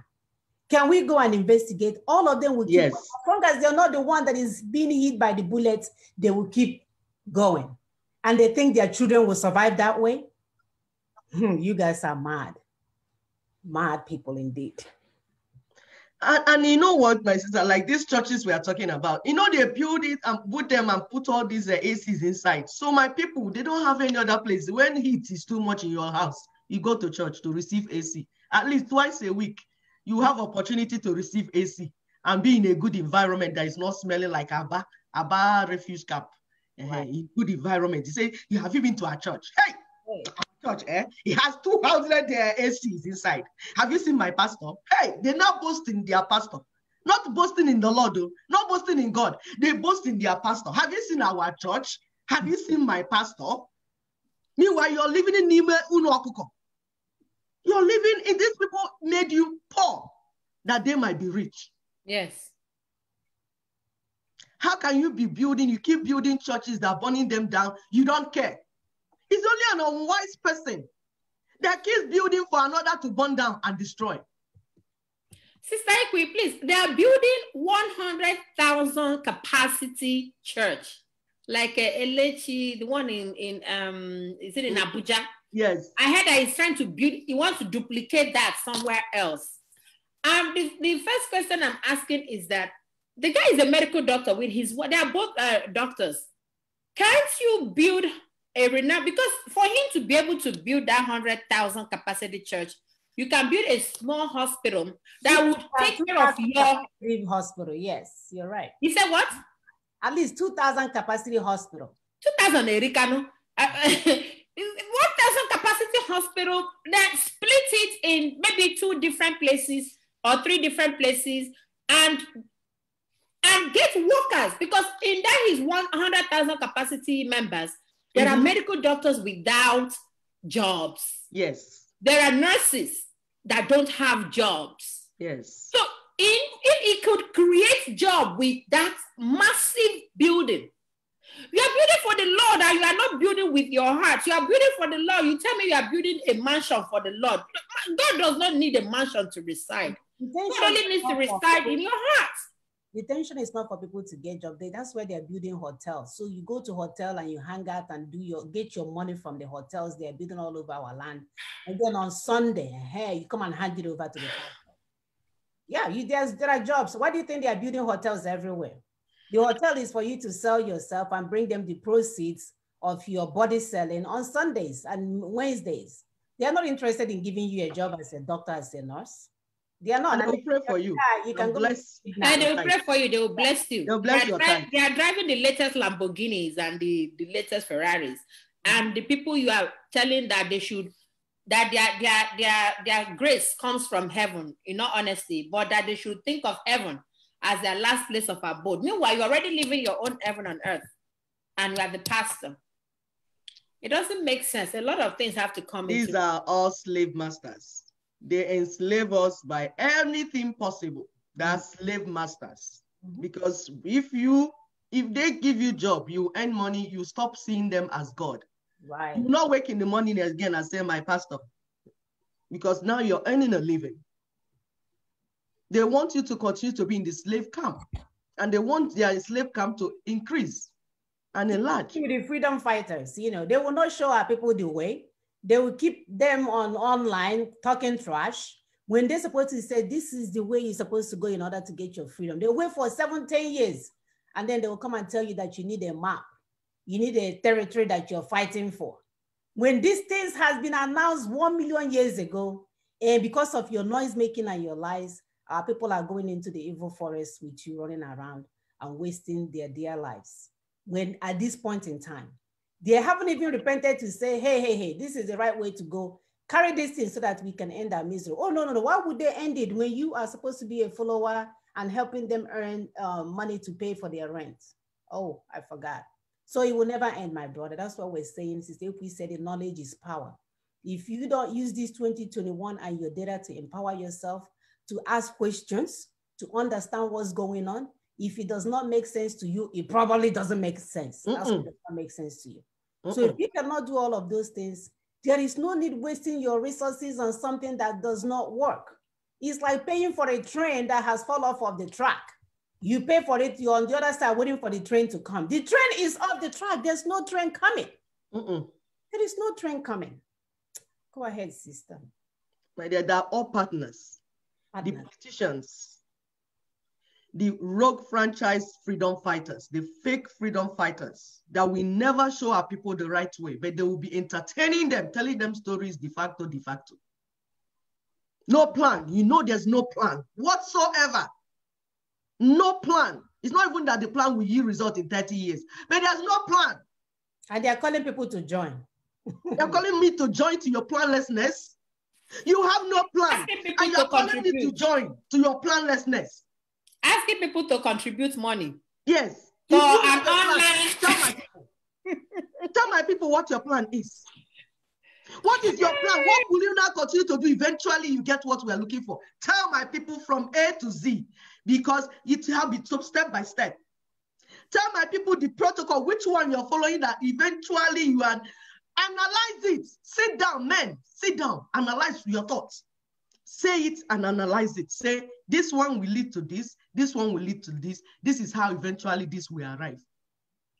Can we go and investigate? All of them will keep, Yes. as long as they're not the one that is being hit by the bullets, they will keep going. And they think their children will survive that way? You guys are mad. Mad people indeed. And you know what, my sister, like these churches we are talking about, you know, they build it and put them and put all these ACs inside. So my people, they don't have any other place. When heat is too much in your house, you go to church to receive AC. At least twice a week, you have opportunity to receive AC and be in a good environment that is not smelling like Abba refuse camp. Right. In good environment. You say, you have you been to our church? Hey! Church, it has 200 ACs inside. Have you seen my pastor? Hey, they're not boasting their pastor. Not boasting in the Lord, though. Not boasting in God. They boast in their pastor. Have you seen our church? Have you seen my pastor? Meanwhile, you're living in Nime Unoakuko. You're living in, these people made you poor that they might be rich. Yes. How can you be building, you keep building churches that are burning them down, you don't care? It's only an unwise person that keeps building for another to burn down and destroy. Sister Ekwe, please, they are building 100,000 capacity church, like Elechi, the one in is it in Abuja? Yes. I heard that he's trying to build, he wants to duplicate that somewhere else. And the first question I'm asking is that the guy is a medical doctor with his, they are both doctors. Can't you build a renown, because for him to be able to build that 100,000 capacity church, you can build a small hospital that would take care of your hospital. Yes, you're right. You said what? At least 2,000 capacity hospital. 2,000 Ericano. 1,000 capacity hospital, then split it in maybe 2 different places or 3 different places and get workers, because in that is 100,000 capacity members. There are medical doctors without jobs. Yes. There are nurses that don't have jobs. Yes. So if it could create job with that massive building, you are building for the Lord and you are not building with your heart. You are building for the Lord. You tell me you are building a mansion for the Lord. God does not need a mansion to reside. God only needs to reside in your heart. The intention is not for people to get jobs. That's why they're building hotels. So you go to hotel and you hang out and get your money from the hotels. They're building all over our land. And then on Sunday, hey, you come and hand it over to the pastor. Yeah, there are jobs. Why do you think they are building hotels everywhere? The hotel is for you to sell yourself and bring them the proceeds of your body selling on Sundays and Wednesdays. They are not interested in giving you a job as a doctor, as a nurse. They are not. And they will pray for you. You can bless. And they will pray for you. They will bless you. They'll bless your time. They are driving the latest Lamborghinis and the latest Ferraris. And the people you are telling that they should, that their grace comes from heaven, in all honesty, but that they should think of heaven as their last place of abode. Meanwhile, you're already living your own heaven on earth. And you are the pastor. It doesn't make sense. A lot of things have to come These are all slave masters. They enslave us by anything possible. That's slave masters. Because if they give you job, you earn money, you stop seeing them as God. Right. You not wake in the morning again and say, my pastor, because now you're earning a living. They want you to continue to be in the slave camp, and they want their slave camp to increase and enlarge. The freedom fighters, they will not show our people the way. They will keep them online talking trash when they're supposed to say, this is the way you're supposed to go in order to get your freedom. They'll wait for 7, 10 years, and then they will come and tell you that you need a map. You need a territory that you're fighting for. When these things has been announced 1 million years ago, and because of your noise making and your lies, our people are going into the evil forest with you running around and wasting their dear lives. When at this point in time, they haven't even repented to say, hey, this is the right way to go. Carry this thing so that we can end our misery. Oh, no. Why would they end it when you are supposed to be a follower and helping them earn money to pay for their rent? Oh, I forgot. So it will never end, my brother. That's what we're saying. Sister, if we said it, knowledge is power. If you don't use this 2021 and your data to empower yourself, to ask questions, to understand what's going on, if it does not make sense to you, it probably doesn't make sense. That's what does not make sense to you. So if you cannot do all of those things, there is no need wasting your resources on something that does not work. It's like paying for a train that has fallen off of the track. You pay for it, you're on the other side waiting for the train to come. The train is off the track. There's no train coming. There is no train coming. Go ahead, sister. My dear, they're all partners. The politicians, the rogue franchise freedom fighters, the fake freedom fighters that will never show our people the right way, but they will be entertaining them, telling them stories de facto. No plan. You know there's no plan whatsoever. No plan. It's not even that the plan will yield result in 30 years, but there's no plan. And they're calling people to join. They're calling me to join to your planlessness. You have no plan, and you're calling me to join to your planlessness. Asking people to contribute money. Yes. So tell my people what your plan is. What is your plan? What will you now continue to do? Eventually, you get what we are looking for. Tell my people from A to Z, because it will be step by step. Tell my people the protocol, which one you're following, that eventually you are. Analyze it. Sit down, men. Sit down. Analyze your thoughts. Say it and analyze it. Say, this one will lead to this. This one will lead to this. This is how eventually this will arrive.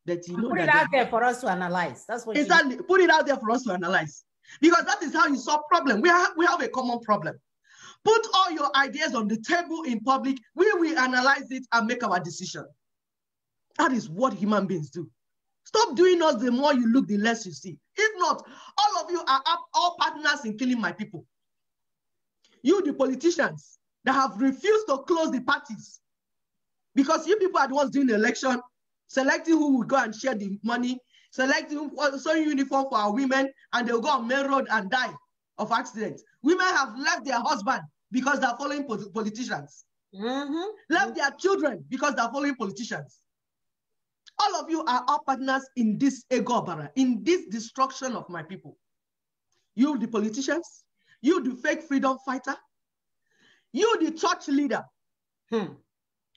That you know put that it out there for us to analyze. That's what exactly. Put it out there for us to analyze. Because that is how you solve problem. We have a common problem. Put all your ideas on the table in public. We will analyze it and make our decision. That is what human beings do. Stop doing us. The more you look, the less you see. If not, all of you are all partners in killing my people. You, the politicians that have refused to close the parties, because you people are the ones doing the election, selecting who will go and share the money, selecting sewing uniform for our women, and they'll go on main road and die of accidents. Women have left their husband because they're following politicians. Left their children because they're following politicians. All of you are our partners in this ego bara, in this destruction of my people. You, the politicians, you, the fake freedom fighter, you, the church leader. I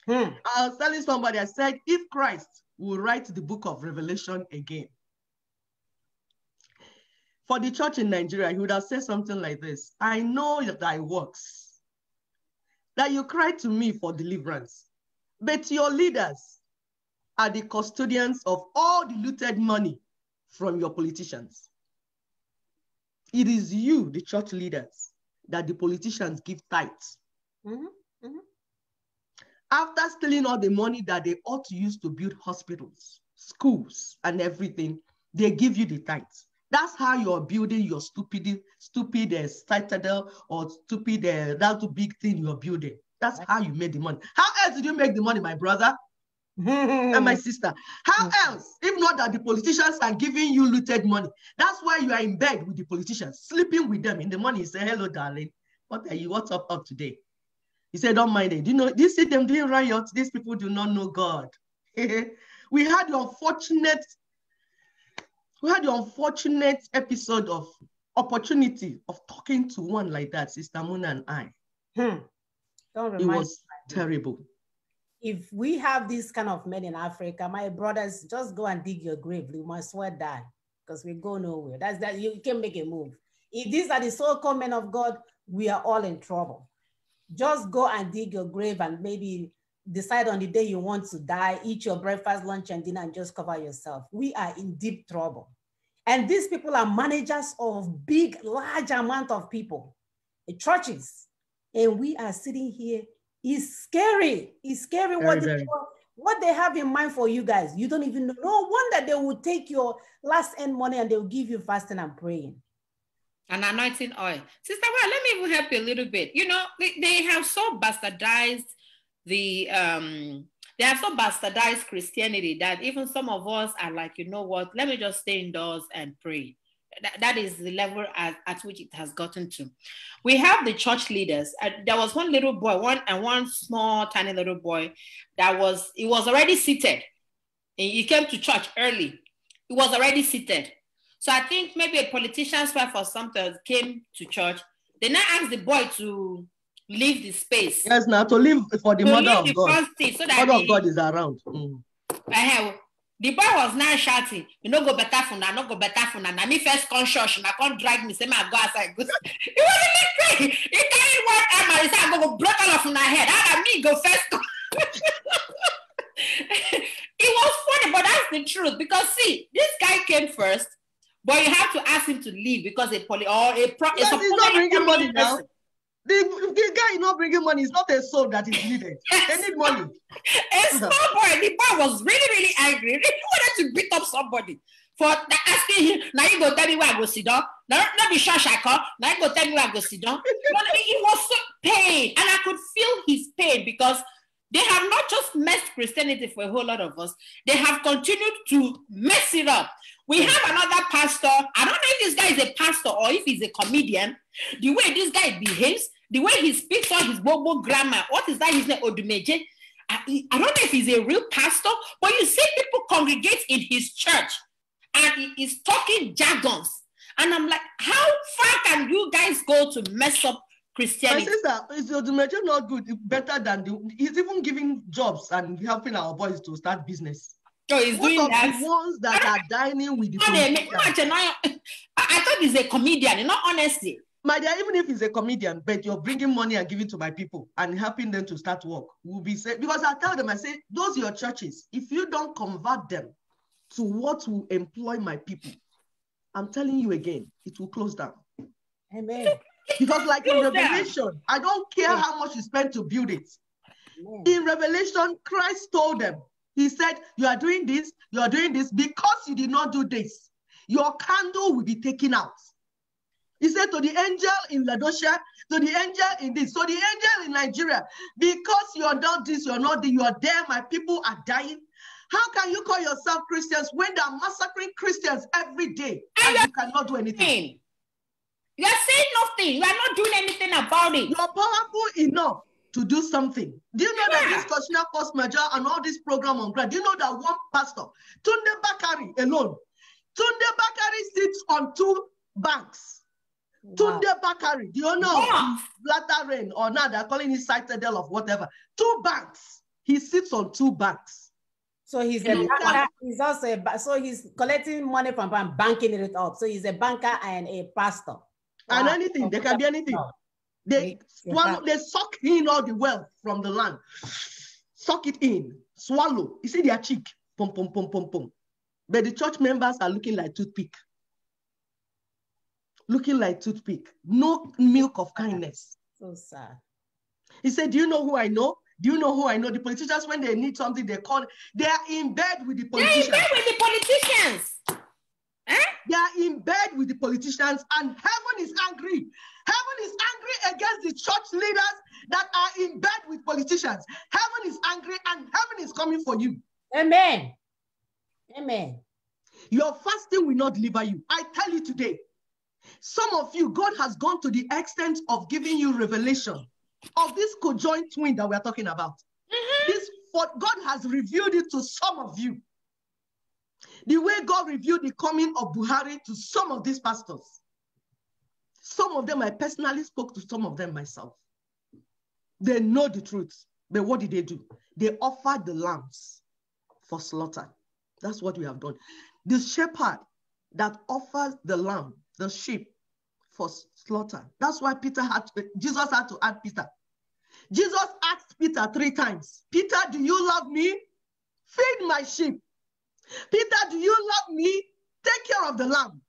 was telling somebody, I said, if Christ will write the book of Revelation again, for the church in Nigeria, he would have said something like this: I know that thy works, that you cried to me for deliverance, but your leaders are the custodians of all the looted money from your politicians. It is you, the church leaders, that the politicians give tithes. After stealing all the money that they ought to use to build hospitals, schools, and everything, they give you the tithes. That's how you're building your stupid citadel or stupid, that big thing you're building. That's how you made the money. How else did you make the money, my brother? And my sister? How else, if not that the politicians are giving you looted money? That's why you are in bed with the politicians, sleeping with them in the morning. You say, hello, darling. What are you? What's up today? He said, don't mind it. You know, this is them doing riots. These people do not know God. We had the unfortunate episode of opportunity of talking to one like that, Sister Muna and I. It was terrible. If we have this kind of men in Africa, my brothers, just go and dig your grave. You must swear die, because we go nowhere. That's that. You can't make a move. If these are the so-called men of God, we are all in trouble. Just go and dig your grave and maybe decide on the day you want to die, eat your breakfast, lunch, and dinner, and just cover yourself. We are in deep trouble. And these people are managers of big, large amount of people, the churches. And we are sitting here. It's scary. It's scary what they have in mind for you guys. You don't even know. No wonder they will take your last end money and they will give you fasting and praying. And anointing oil. Sister, well, let me even help you a little bit. You know, they have so bastardized Christianity that even some of us are like, you know what, let me just stay indoors and pray. That is the level at which it has gotten to. We have the church leaders. There was one little boy, one small, tiny little boy he was already seated. He came to church early. He was already seated. So I think maybe a politician's wife or something came to church. They now asked the boy to leave the space. Yes, now to leave for the mother of God. So that mother of God is around. The boy was now shouting, you know, go better for now, no go better for now. Now me first conscious, and I can't drag me, say, my God, I go. It wasn't me. He carried one arm he said, I'm going to break all of my head. How me go first? It was funny, but that's the truth. Because see, this guy came first, but you have to ask him to leave because he's not bringing money now. The guy is not bringing money. It's not a soul that is needed. They need money. A small boy. The boy was really, really angry. He really wanted to beat up somebody for asking him. Now you go tell me where I go sit down. Now not be sure Now you go tell me where I go sit down. It was so pain, and I could feel his pain because they have not just messed Christianity for a whole lot of us. They have continued to mess it up. We have another pastor. I don't know if this guy is a pastor or if he's a comedian. The way this guy behaves, the way he speaks on his Bobo grammar. What is that? His name Odumeje. I don't know if he's a real pastor, but you see people congregate in his church and he is talking jargons. And I'm like, how far can you guys go to mess up Christianity? My sister, is Odumeje not good? Better than he's even giving jobs and helping our boys to start business. So he's doing that. The ones that are dining with the I thought he's a comedian, not honestly. My dear, even if he's a comedian, but you're bringing money and giving to my people and helping them to start work, will be said. Because I tell them, I say, those are your churches. If you don't convert them to what will employ my people, I'm telling you again, it will close down. Amen. Because like in Revelation, I don't care how much you spend to build it. Amen. In Revelation, Christ told them, he said, you are doing this because you did not do this. Your candle will be taken out. He said to the angel in Laodicea, to the angel in this, so the angel in Nigeria, because you are not this, you are not this, you are there, my people are dying. How can you call yourself Christians when they are massacring Christians every day and you cannot do anything? You are saying nothing. You are not doing anything about it. You are powerful enough to do something. Do you know that this Koshina Force Major and all this program on ground, do you know that one pastor, Tunde Bakari alone, Tunde Bakari sits on 2 banks. Wow. Tunde Bakari, the owner of Blatteren, or now they're calling it Citadel of whatever. 2 banks. He sits on 2 banks. So he's a banker. He's also so he's collecting money from bank, banking it up. So he's a banker and a pastor. Wow. And anything, they can be anything. They swallow, they suck in all the wealth from the land. Suck it in, swallow. You see their cheek, pum, pum, pum, pum, pum. But the church members are looking like toothpick. Looking like toothpick. No milk of kindness. So sad. He said, do you know who I know? Do you know who I know? The politicians, when they need something, they are in bed with the politicians. They're in bed with the politicians. They are in bed with the politicians, and heaven is angry. Heaven is angry against the church leaders that are in bed with politicians. Heaven is angry, and heaven is coming for you. Amen. Amen. Your fasting will not deliver you. I tell you today, some of you, God has gone to the extent of giving you revelation of this conjoined twin that we're talking about. God has revealed it to some of you. The way God revealed the coming of Buhari to some of these pastors. Some of them, I personally spoke to some of them myself. They know the truth. But what did they do? They offered the lambs for slaughter. That's what we have done. The shepherd that offers the lamb, the sheep, for slaughter. That's why Jesus had to ask Peter. Jesus asked Peter 3 times, Peter, do you love me? Feed my sheep. Peter, do you love me? Take care of the lamb.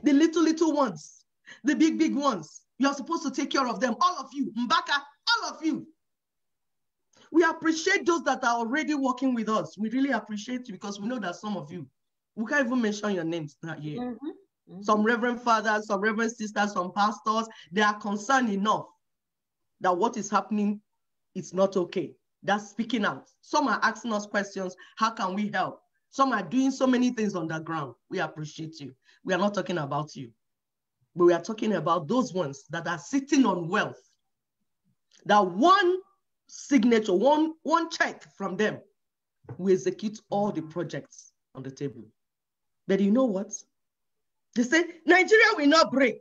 The little ones, the big ones. You are supposed to take care of them. All of you, Mbaka, all of you. We appreciate those that are already working with us. We really appreciate you because we know that some of you, we can't even mention your names not here. Some reverend fathers, some reverend sisters, some pastors, they are concerned enough that what is happening is not okay. That's speaking out. Some are asking us questions. How can we help? Some are doing so many things on the ground. We appreciate you. We are not talking about you, but we are talking about those ones that are sitting on wealth. That one signature, one check from them will execute all the projects on the table. But you know what? They say, Nigeria will not break.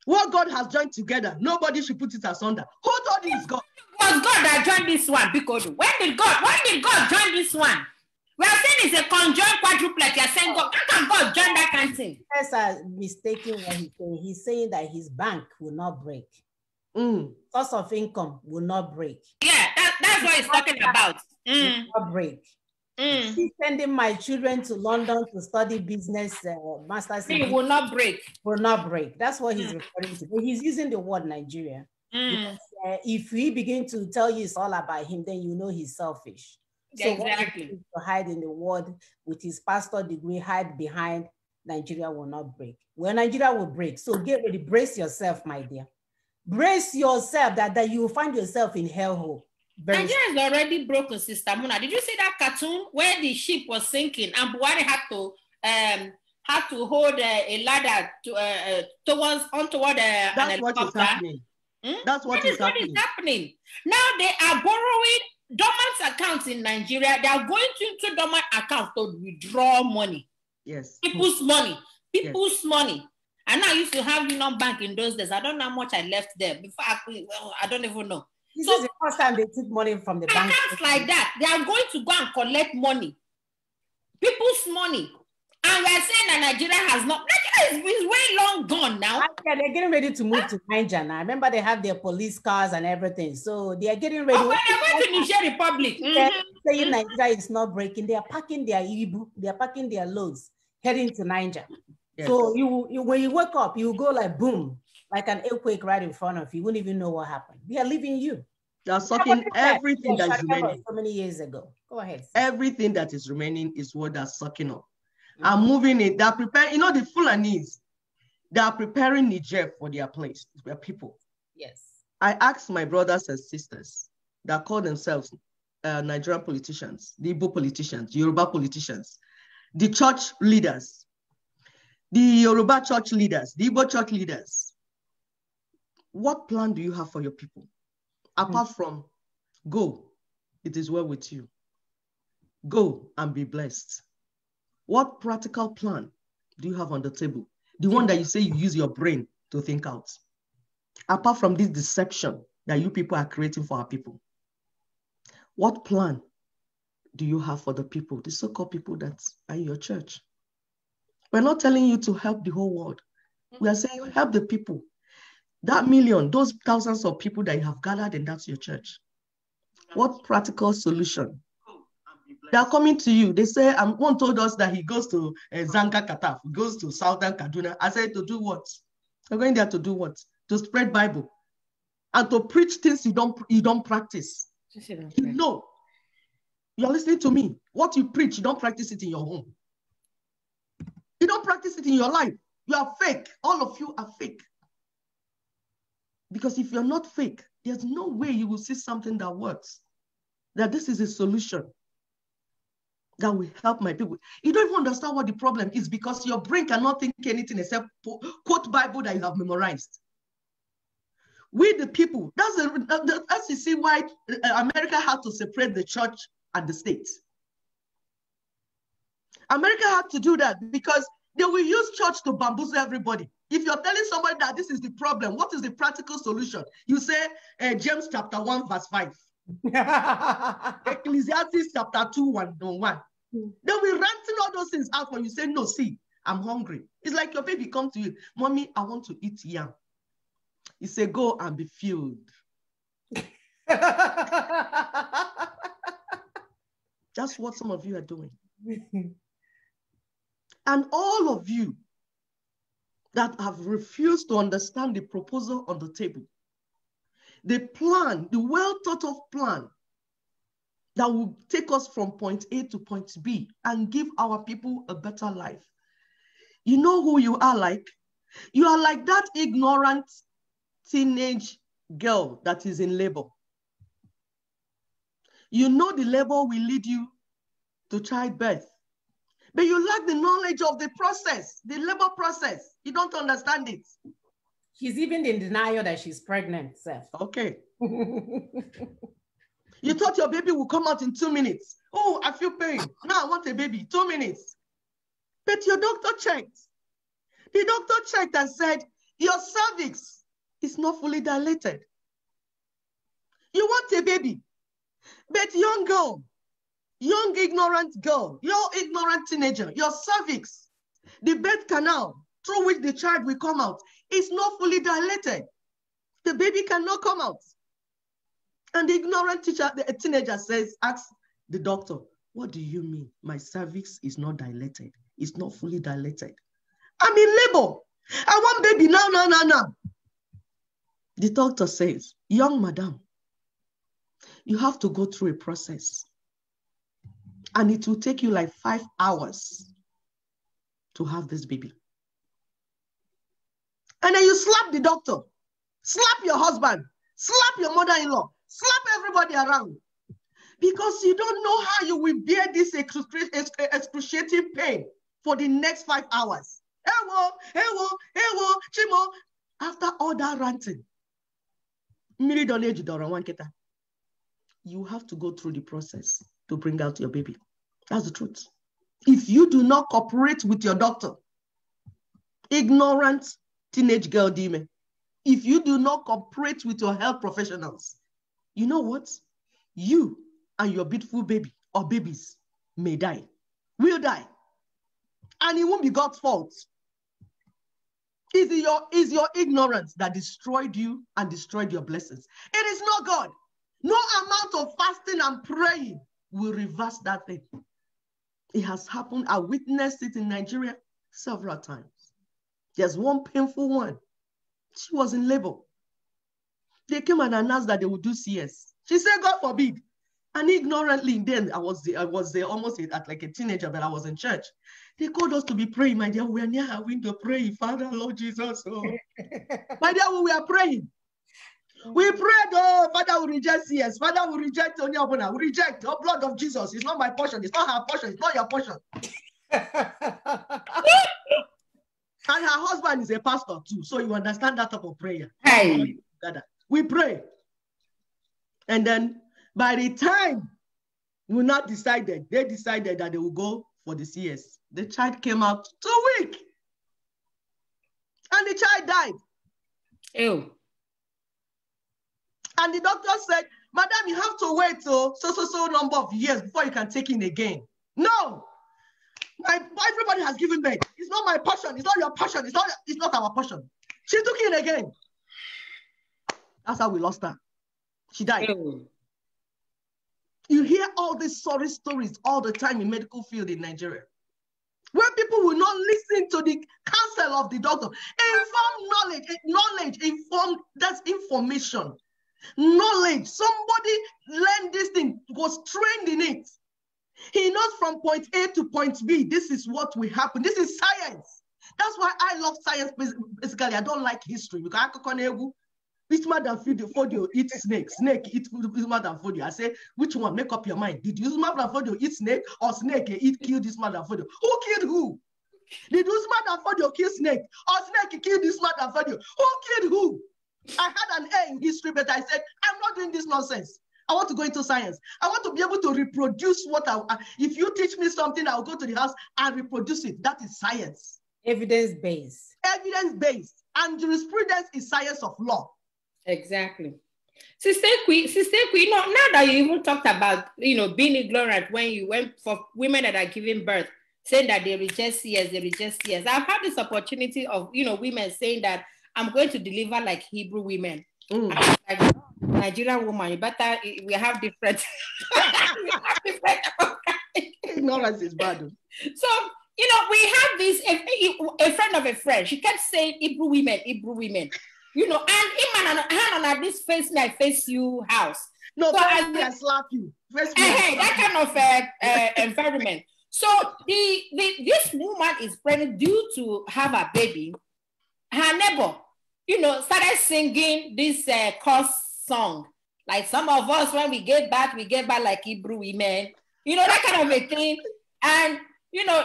What God has joined together, nobody should put it asunder. Who told you it's God? It was God that joined this one, because when did God join this one? We are saying it's a conjoined quadruplet. You're saying God, how can God join that kind of financing. Yes, are mistaking what he's saying. He's saying that his bank will not break. Source of income will not break. Yeah, that's what he's talking about. Will not break. He's sending my children to London to study business, masters. It will not break. Will not break. That's what he's referring to. But he's using the word Nigeria. Because, if we begin to tell you it's all about him, then you know he's selfish. So exactly. To hide in the word with his pastor degree, hide behind Nigeria will not break. Well, Nigeria will break. So get ready, brace yourself, my dear. Brace yourself that you will find yourself in hellhole. Nigeria is already broken, Sister Muna. Did you see that cartoon where the ship was sinking and Buhari had to hold a ladder toward That's what is happening. That's what is happening. Now they are borrowing dormant accounts in Nigeria. They are going into dormant accounts to withdraw money. Yes. People's money. And I used to have Union Bank in those days. I don't know how much I left there. Before I don't even know. This is the first time they took money from the bank. Accounts like that. They are going to go and collect money. People's money. And we are saying that Nigeria has not. Nigeria is way long gone now. Yeah, they're getting ready to move to Niger now. Remember, they have their police cars and everything. So they are getting ready. Oh, they're going to Niger Republic. Saying Nigeria is not breaking. They are packing their Ibu. They are packing their loads, heading to Niger. Yes. So when you wake up, you go like boom, like an earthquake right in front of you. You wouldn't even know what happened. They are leaving you. They are sucking everything that is remaining. So many years ago. Go ahead. Everything that is remaining is what they're sucking up. I'm moving it. They're preparing, the Fulanese, they are preparing Niger for their place, their people. Yes. I asked my brothers and sisters that call themselves Nigerian politicians, the Igbo politicians, Yoruba politicians, the church leaders, the Yoruba church leaders, the Igbo church leaders. What plan do you have for your people? Apart from go, it is well with you. Go and be blessed. What practical plan do you have on the table? The one that you say you use your brain to think out. Apart from this deception that you people are creating for our people. What plan do you have for the people, the so-called people that are in your church? We're not telling you to help the whole world. We are saying help the people. That million, those thousands of people that you have gathered, and that's your church. What practical solution? They are coming to you. They say, one told us that he goes to Zanka Kataf, he goes to Southern Kaduna. I said, to do what? You're going there to do what? To spread Bible and to preach things you don't practice. You know, you're listening to me. What you preach, you don't practice it in your home. You don't practice it in your life. You are fake. All of you are fake. Because if you're not fake, there's no way you will see something that works. That this is a solution that will help my people. You don't even understand what the problem is because your brain cannot think anything except quote Bible that you have memorized. We the people, that's you see why America had to separate the church and the state. America had to do that because they will use church to bamboozle everybody. If you're telling somebody that this is the problem, what is the practical solution? You say James chapter 1 verse 5. Ecclesiastes chapter 2, 1. They will ranting all those things out when you say, no, see, I'm hungry. It's like your baby comes to you, Mommy, I want to eat yam. You say, go and be filled. That's what some of you are doing. And all of you that have refused to understand the proposal on the table, the plan, the well thought of plan that will take us from point A to point B and give our people a better life. You know who you are like? You are like that ignorant teenage girl that is in labor. You know the labor will lead you to childbirth, but you lack the knowledge of the process, the labor process. You don't understand it. She's even in denial that she's pregnant, Seth. Okay. You thought your baby will come out in 2 minutes. Oh, I feel pain. Now I want a baby, 2 minutes. But your doctor checked. The doctor checked and said, your cervix is not fully dilated. You want a baby, but young girl, young ignorant girl, your ignorant teenager, your cervix The birth canal through which the child will come out is not fully dilated. The baby cannot come out. And the ignorant teacher, the teenager asks the doctor, what do you mean? My cervix is not dilated. It's not fully dilated. I'm in labor. I want baby now. The doctor says, young madam, you have to go through a process. And it will take you like 5 hours to have this baby. And then you slap the doctor, slap your husband, slap your mother-in-law, slap everybody around. Because you don't know how you will bear this excruciating pain for the next 5 hours. Ewo, chimo. After all that ranting, you have to go through the process to bring out your baby. That's the truth. If you do not cooperate with your doctor, ignorant teenage girl demon, if you do not cooperate with your health professionals, you know what? You and your beautiful baby or babies may die, will die. And it won't be God's fault. Is your ignorance that destroyed you and destroyed your blessings. It is not God. No amount of fasting and praying will reverse that thing. It has happened. I witnessed it in Nigeria several times. There's one painful one. She was in labor. They came and announced that they would do CS. She said, God forbid. And ignorantly, then I was there almost at like a teenager, but I was in church. They called us to be praying, my dear. We are near our window praying, Father, Lord Jesus. Oh. My dear, we are praying. We prayed, oh, Father will reject CS. Father will reject Onyabona. We reject the blood of Jesus. It's not my portion. It's not her portion. It's not your portion. And her husband is a pastor too. So you understand that type of prayer. Hey. We pray. And then by the time they decided that they will go for the CS. The child came out 2 weeks. And the child died. Ew. And the doctor said, Madam, you have to wait so number of years before you can take in again. No. Everybody has given birth. It's not my passion. It's not your passion. It's not our passion. She took it again. That's how we lost her. She died. Ew. You hear all these sorry stories all the time in medical field in Nigeria, where people will not listen to the counsel of the doctor. Informed, that's information. Knowledge. Somebody learned this thing, was trained in it. He knows from point A to point B, this is what will happen. This is science. That's why I love science, basically. I don't like history, because I can which madam Fodio eat snake? Snake eat madam Fodio. I say, which one? Make up your mind. Did you madam Fodio eat snake, or snake kill this madam Fodio? Who killed who? Did this madam Fodio kill snake, or snake kill this madam Fodio? Who killed who? I had an A in history, but I said, I'm not doing this nonsense. I want to go into science. I want to be able to reproduce what if you teach me something, I'll go to the house and reproduce it. That is science. Evidence-based. Evidence-based. And jurisprudence is science of law. Exactly. Sister Queen, now that you even talked about, being ignorant when you went for women that are giving birth, saying that they reject CS. I've had this opportunity of, women saying that I'm going to deliver like Hebrew women. Like, Nigerian woman, you better, we have different. Ignorance is bad. So, we have this, a friend of a friend, she kept saying Hebrew women. And in this face me, I face you house. No, so I slap you. That kind of environment. So this woman is pregnant due to have a baby. Her neighbor, started singing this curse song. Like some of us, when we get back like Hebrew women. That kind of a thing. And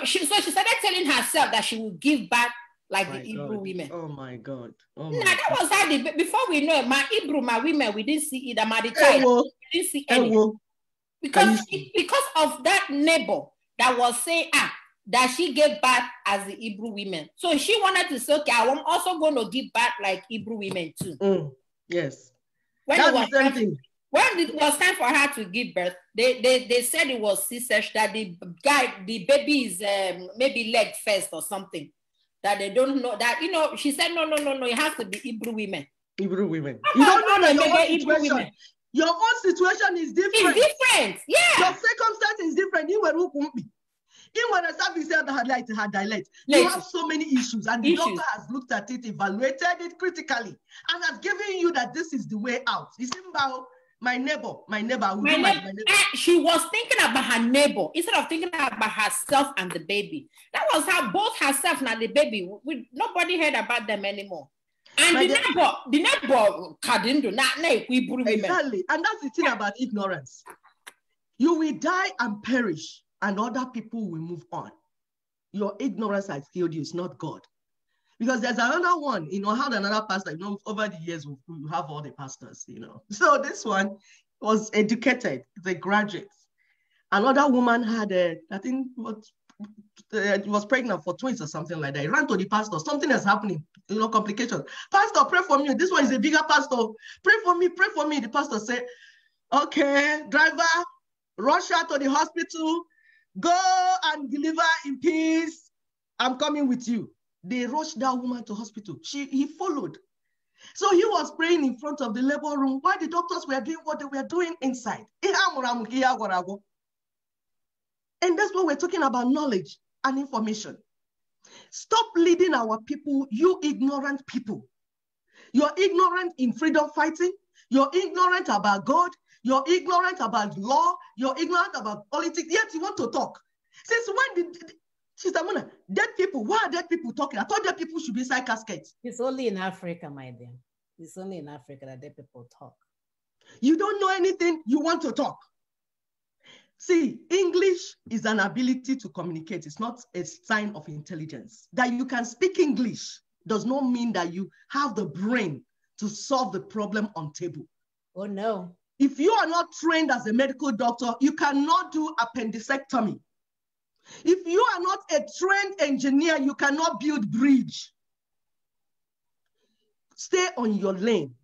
she started telling herself that she will give back like the Hebrew women. Oh my God. That was how before we know it, my women, we didn't see either my child. We didn't see any. Because of that neighbor that was saying that she gave birth as the Hebrew women. So she wanted to say, okay, I'm also going to give birth like Hebrew women too. Yes. When that's the same thing. when it was time for her to give birth, they said it was C-section, that the baby is maybe leg first or something. That they don't know that, she said, no, it has to be Hebrew women. Hebrew women. You don't know that your own situation is different. It's different, yeah. Your circumstance is different. Even when a service had dilate, you have so many issues, and the doctor has looked at it, evaluated it critically, and has given you that this is the way out. You see about my neighbor. She was thinking about her neighbor instead of thinking about herself and the baby. That was how both herself and the baby. Nobody heard about them anymore. And the neighbor couldn't do that. Exactly, and that's the thing about ignorance. You will die and perish, and other people will move on. Your ignorance has killed you. It's not God. Because there's another one, I had another pastor, over the years, we have all the pastors, So this one was educated, the graduate. Another woman had, was pregnant for twins or something like that. He ran to the pastor. Something is happening, complications. Pastor, pray for me. This one is a bigger pastor. Pray for me, pray for me. The pastor said, okay, driver, rush her to the hospital. Go and deliver in peace. I'm coming with you. They rushed that woman to hospital. He followed. So he was praying in front of the labor room while the doctors were doing what they were doing inside. And that's what we're talking about, knowledge and information. Stop leading our people, you ignorant people. You're ignorant in freedom fighting. You're ignorant about God. You're ignorant about law. You're ignorant about politics. Yet you want to talk. Since when did Sister Mona, dead people, why are dead people talking? I thought dead people should be inside caskets. It's only in Africa, my dear. It's only in Africa that dead people talk. You don't know anything, you want to talk. See, English is an ability to communicate. It's not a sign of intelligence. That you can speak English does not mean that you have the brain to solve the problem on table. Oh, no. If you are not trained as a medical doctor, you cannot do appendectomy. If you are not a trained engineer, you cannot build bridge. Stay on your lane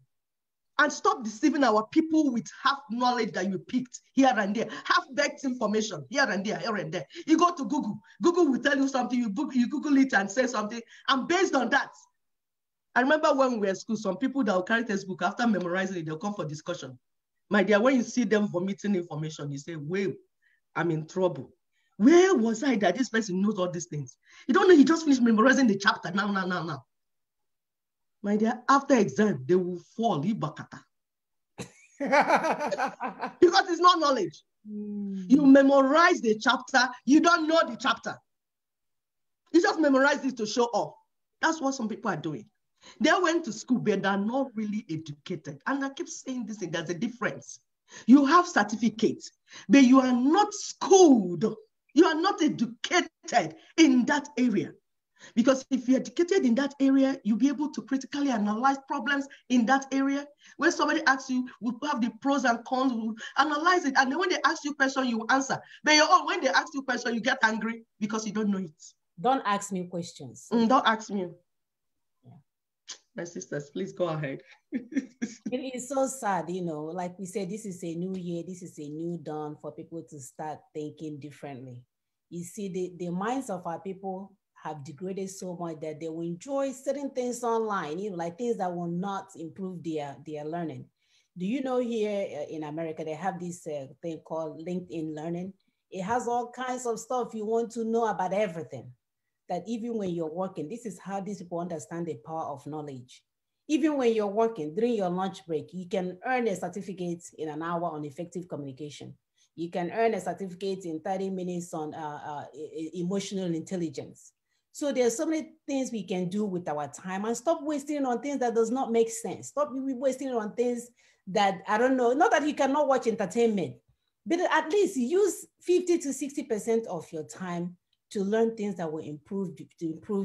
and stop deceiving our people with half knowledge that you picked here and there, half-baked information here and there, here and there. You go to Google. Google will tell you something, you Google it and say something, and based on that. I remember when we were in school, some people that will carry textbook, after memorizing it, they'll come for discussion. My dear, when you see them vomiting information, you say, wait, I'm in trouble. Where was I that this person knows all these things? You don't know, he just finished memorizing the chapter now. My dear, after exam, they will fall. Because it's not knowledge. You memorize the chapter, you don't know the chapter. You just memorize it to show off. That's what some people are doing. They went to school, but they're not really educated. And I keep saying this, there's a difference. You have certificates, but you are not schooled. You are not educated in that area. Because if you're educated in that area, you'll be able to critically analyze problems in that area. When somebody asks you, we'll have the pros and cons, we'll analyze it. And then when they ask you a question, you answer. But when they ask you a question, you get angry because you don't know it. Don't ask me questions. Don't ask me. Yeah. My sisters, please go ahead. It is so sad, like we said, this is a new year, this is a new dawn for people to start thinking differently. You see, the minds of our people have degraded so much that they will enjoy certain things online, like things that will not improve their learning. Do you know here in America, they have this thing called LinkedIn Learning? It has all kinds of stuff you want to know about everything. That even when you're working, this is how these people understand the power of knowledge. Even when you're working, during your lunch break, you can earn a certificate in an hour on effective communication. You can earn a certificate in 30 minutes on emotional intelligence. So there's so many things we can do with our time, and stop wasting on things that does not make sense. Stop wasting on things that, I don't know, not that you cannot watch entertainment, but at least use 50 to 60% of your time to learn things that will improve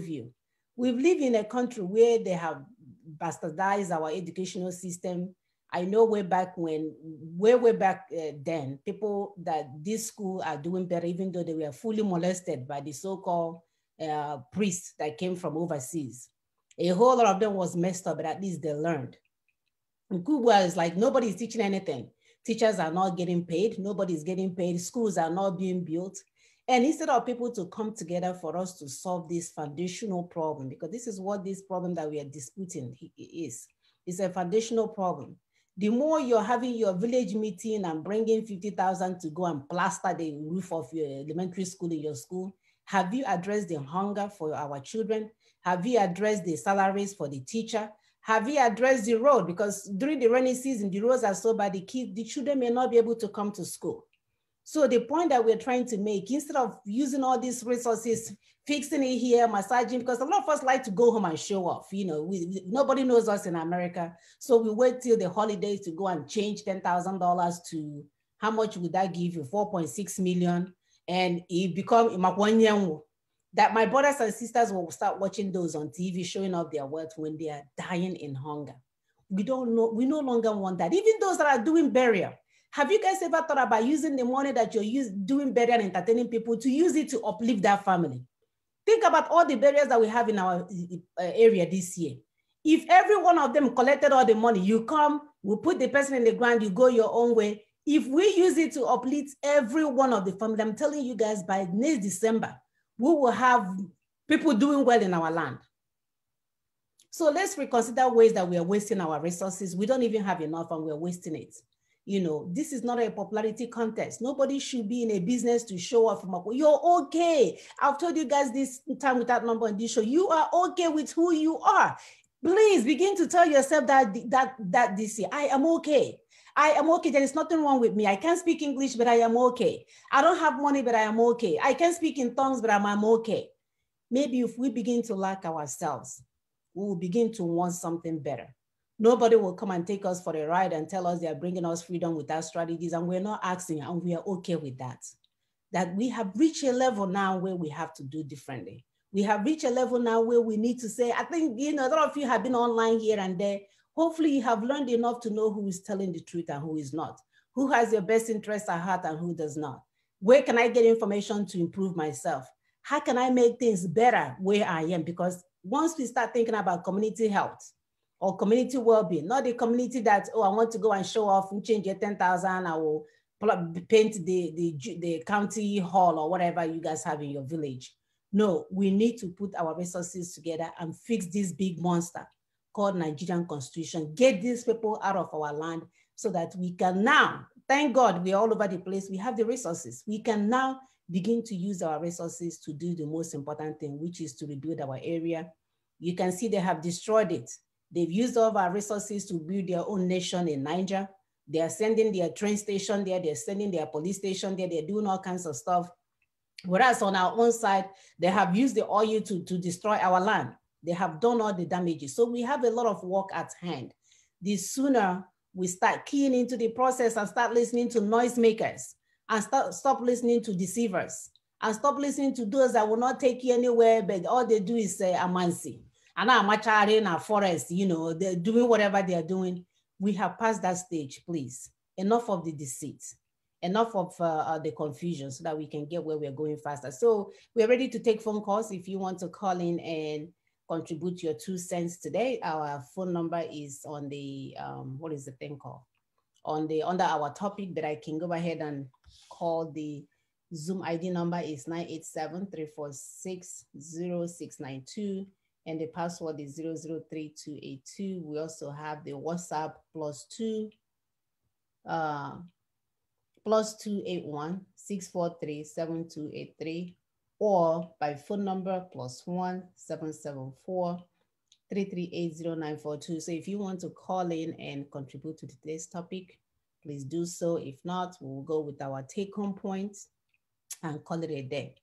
you. We live in a country where they have bastardized our educational system. I know way back then, people that this school are doing better, even though they were fully molested by the so-called priests that came from overseas. A whole lot of them was messed up, but at least they learned. In Cuba, it's like nobody's teaching anything. Teachers are not getting paid. Nobody's getting paid. Schools are not being built. And instead of people to come together for us to solve this foundational problem, because this is what this problem that we are disputing is. It's a foundational problem. The more you're having your village meeting and bringing 50,000 to go and plaster the roof of your elementary school in your school, have you addressed the hunger for our children? Have you addressed the salaries for the teacher? Have you addressed the road? Because during the rainy season, the roads are so bad, the children may not be able to come to school. So the point that we're trying to make, instead of using all these resources, fixing it here, massaging, because a lot of us like to go home and show off. You know, nobody knows us in America. So we wait till the holidays to go and change $10,000 to, how much would that give you? 4.6 million. And it become that my brothers and sisters will start watching those on TV, showing off their wealth when they are dying in hunger. We don't know, we no longer want that. Even those that are doing burial. Have you guys ever thought about using the money that you're doing burial and entertaining people to use it to uplift that family? Think about all the burials that we have in our area this year. If every one of them collected all the money, you come, we put the person in the ground, you go your own way. If we use it to uplift every one of the family, I'm telling you guys, by next December, we will have people doing well in our land. So let's reconsider ways that we are wasting our resources. We don't even have enough and we're wasting it. You know, this is not a popularity contest. Nobody should be in a business to show off. You're okay. I've told you guys this time without number on this show. You are okay with who you are. Please begin to tell yourself that this year, I am okay. I am okay. There is nothing wrong with me. I can't speak English, but I am okay. I don't have money, but I am okay. I can't speak in tongues, but I'm okay. Maybe if we begin to like ourselves, we will begin to want something better. Nobody will come and take us for a ride and tell us they are bringing us freedom without strategies, and we're not asking, and we are okay with that. That we have reached a level now where we have to do differently. We have reached a level now where we need to say, I think, you know, a lot of you have been online here and there. Hopefully you have learned enough to know who is telling the truth and who is not, who has your best interests at heart and who does not. Where can I get information to improve myself? How can I make things better where I am? Because once we start thinking about community health, or community well-being, not the community that, oh, I want to go and show off and change your 10,000, I will paint the county hall or whatever you guys have in your village. No, we need to put our resources together and fix this big monster called Nigerian Constitution, get these people out of our land so that we can now, thank God, we're all over the place, we have the resources. We can now begin to use our resources to do the most important thing, which is to rebuild our area. You can see they have destroyed it. They've used all of our resources to build their own nation in Niger. They are sending their train station there. They're sending their police station there. They're doing all kinds of stuff. Whereas on our own side, they have used the oil to destroy our land. They have done all the damages. So we have a lot of work at hand. The sooner we start keying into the process and start listening to noisemakers and stop listening to deceivers and stop listening to those that will not take you anywhere, but all they do is say, amansi. And I'm in our forest, you know, they're doing whatever they are doing. We have passed that stage, please. Enough of the deceit, enough of the confusion so that we can get where we're going faster. So we're ready to take phone calls. If you want to call in and contribute your 2 cents today, our phone number is on the, what is the thing called? Under our topic, but I can go ahead and call the Zoom ID number is 987-346-0692. And the password is 003282. We also have the WhatsApp +281-643-7283, or by phone number +1-774-338-0942. So if you want to call in and contribute to today's topic, please do so. If not, we'll go with our take-home points and call it a day.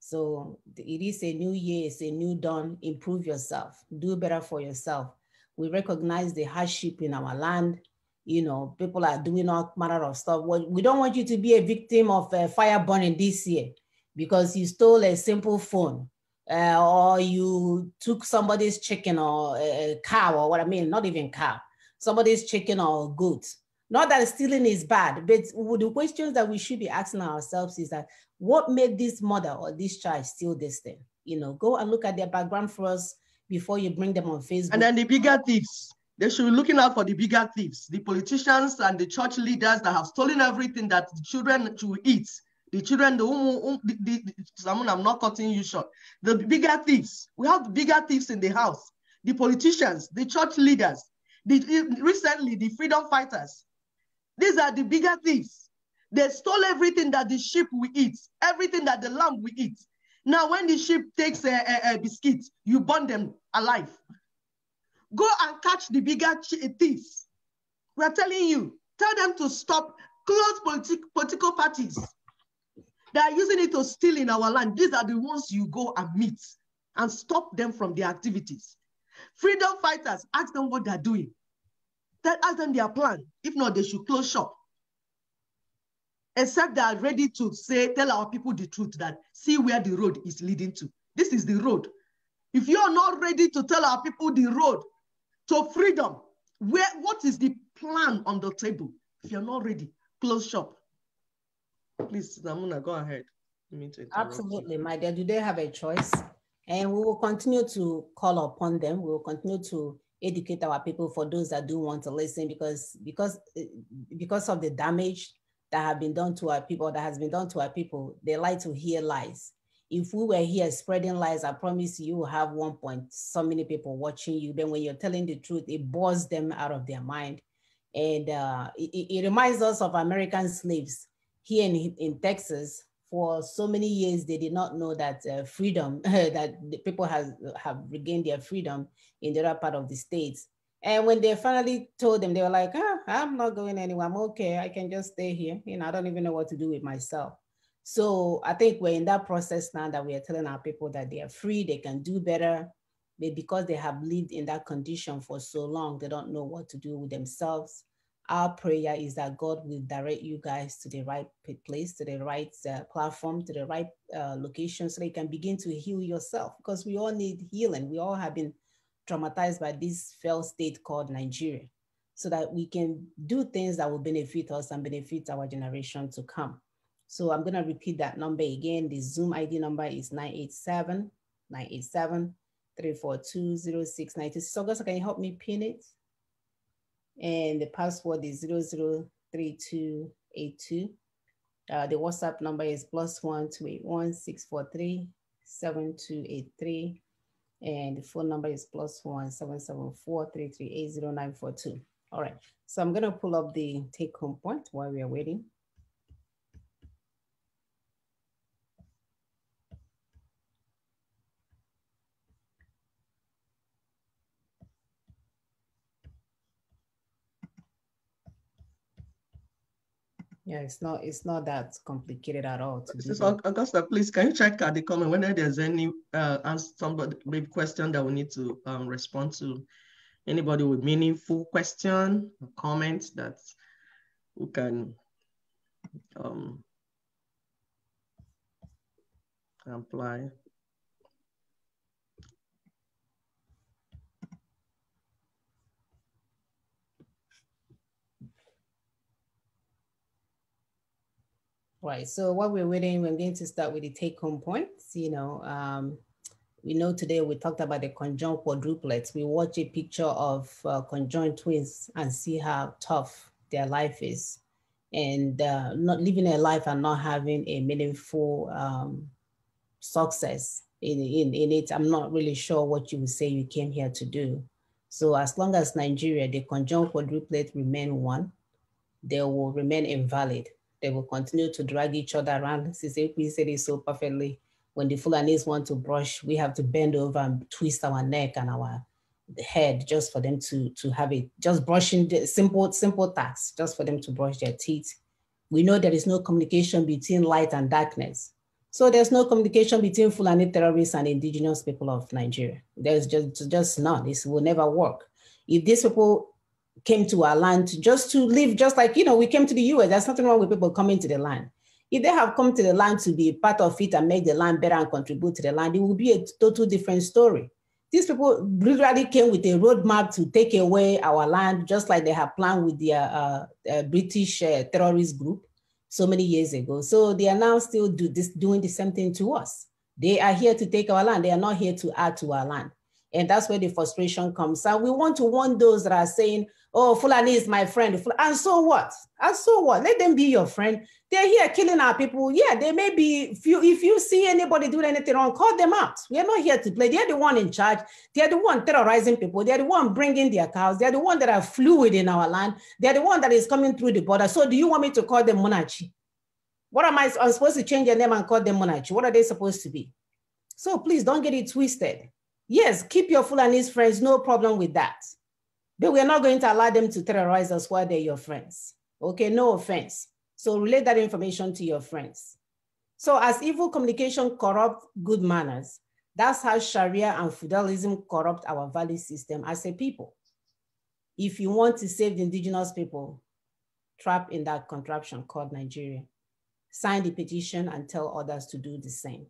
So it is a new year, it's a new dawn. Improve yourself, do better for yourself. We recognize the hardship in our land. You know, people are doing all manner of stuff. We don't want you to be a victim of fire burning this year because you stole a simple phone or you took somebody's chicken or a cow or what I mean, not even cow, somebody's chicken or goat. Not that stealing is bad, but the questions that we should be asking ourselves is that what made this mother or this child steal this thing? You know, go and look at their background first before you bring them on Facebook. And then the bigger thieves They should be looking out for the bigger thieves, the politicians and the church leaders that have stolen everything that the children should eat. The children, I'm not cutting you short. The bigger thieves. We have the bigger thieves in the house. The politicians, the church leaders, recently the freedom fighters. These are the bigger thieves. They stole everything that the sheep will eat, everything that the lamb will eat. Now, when the sheep takes a biscuit, you burn them alive. Go and catch the bigger thieves. We are telling you, tell them to stop. Close political parties. They are using it to steal in our land. These are the ones you go and meet and stop them from their activities. Freedom fighters, ask them what they're doing. Then ask them their plan. If not, they should close shop. Except they are ready to tell our people the truth that see where the road is leading to. This is the road. If you are not ready to tell our people the road to freedom, what is the plan on the table? If you're not ready, close shop. Please, Zamuna, go ahead. Absolutely, my dear. Do they have a choice? And we will continue to call upon them. We will continue to educate our people for those that do want to listen, because of the damage that have been done to our people, they like to hear lies. If we were here spreading lies, I promise you will have so many people watching you. Then when you're telling the truth, it bores them out of their mind. And it reminds us of American slaves here in Texas. For so many years, they did not know that freedom, that the people have regained their freedom in the other part of the states. And when they finally told them, they were like, I'm not going anywhere. I'm okay. I can just stay here. I don't even know what to do with myself. So I think we're in that process now that we are telling our people that they are free, they can do better. But because they have lived in that condition for so long, they don't know what to do with themselves. Our prayer is that God will direct you guys to the right place, to the right platform, to the right location, so that you can begin to heal yourself, because we all need healing. We all have been traumatized by this failed state called Nigeria, so that we can do things that will benefit us and benefit our generation to come. So I'm going to repeat that number again. The Zoom ID number is 987-342-0696. So Augusta, can you help me pin it? And the password is 003282. The WhatsApp number is +1 281 643 7283. And the phone number is +1 774 338 0942. All right. So I'm going to pull up the take-home point while we are waiting. Yeah, it's not that complicated at all. Augusta, please, can you check at the comment whether there's any somebody maybe question that we need to respond to? Anybody with meaningful question or comments that we can apply? Right, so while we're waiting, we're going to start with the take-home points. We know today we talked about the conjoined quadruplets. We watch a picture of conjoined twins and see how tough their life is, and not living a life and not having a meaningful success in it. I'm not really sure what you would say you came here to do. So as long as Nigeria, the conjoined quadruplets remain one, they will remain invalid. They will continue to drag each other around. We said it so perfectly. When the Fulanis want to brush, we have to bend over and twist our neck and our head just for them to have it. Just brushing, the simple tasks, just for them to brush their teeth. We know there is no communication between light and darkness. So there's no communication between Fulani terrorists and indigenous people of Nigeria. There's just none. This will never work. If these people came to our land just to live, just like, we came to the US. There's nothing wrong with people coming to the land. If they have come to the land to be part of it and make the land better and contribute to the land, it will be a total different story. These people literally came with a roadmap to take away our land, just like they have planned with their British terrorist group so many years ago. So they are now still doing the same thing to us. They are here to take our land. They are not here to add to our land. And that's where the frustration comes. And we want to warn those that are saying, oh, Fulani is my friend. And so what? And so what? Let them be your friend. They're here killing our people. Yeah, they may be, if you see anybody doing anything wrong, call them out. We are not here to play. They're the one in charge. They're the one terrorizing people. They're the one bringing their cows. They're the one that are fluid in our land. They're the one that is coming through the border. So do you want me to call them monarchy? What am I? I'm supposed to change their name and call them monarchy. What are they supposed to be? So please don't get it twisted. Yes, keep your Fulani friends, no problem with that. But we're not going to allow them to terrorize us while they're your friends. Okay, no offense. So relay that information to your friends. So as evil communication corrupt good manners, that's how Sharia and feudalism corrupt our value system as a people. If you want to save the indigenous people trapped in that contraption called Nigeria, sign the petition and tell others to do the same.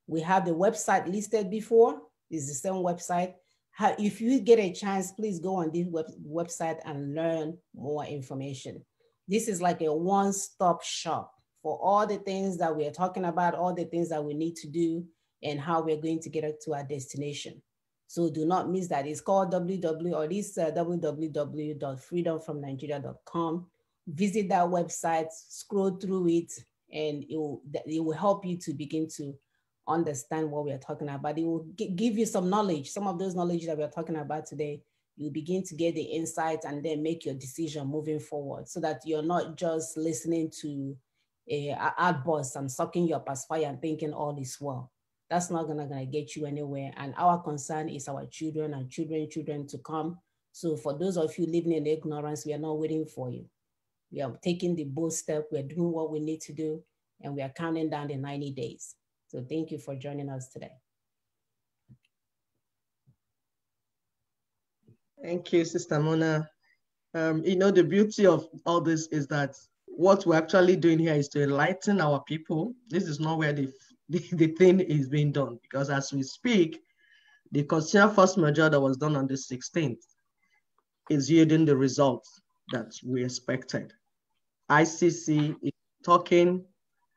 We have the website listed before. It's the same website. If you get a chance, please go on this website and learn more information. This is like a one-stop shop for all the things that we are talking about, all the things that we need to do, and how we're going to get to our destination. So do not miss that. It's called www.freedomfromnigeria.com. Visit that website, scroll through it, and it will help you to begin to understand what we are talking about. It will give you some knowledge, some of those knowledge that we are talking about today. You begin to get the insights and then make your decision moving forward so that you're not just listening to an outburst and sucking your pacifier and thinking all is well. That's not gonna get you anywhere. And our concern is our children and children to come. So for those of you living in ignorance, we are not waiting for you. We are taking the bold step. We're doing what we need to do, and we are counting down the 90 days. So thank you for joining us today. Thank you, Sister Mona. You know, the beauty of all this is that what we're actually doing here is to enlighten our people. This is not where the thing is being done, because as we speak, the constitutional force majeure that was done on the 16th is yielding the results that we expected. ICC is talking,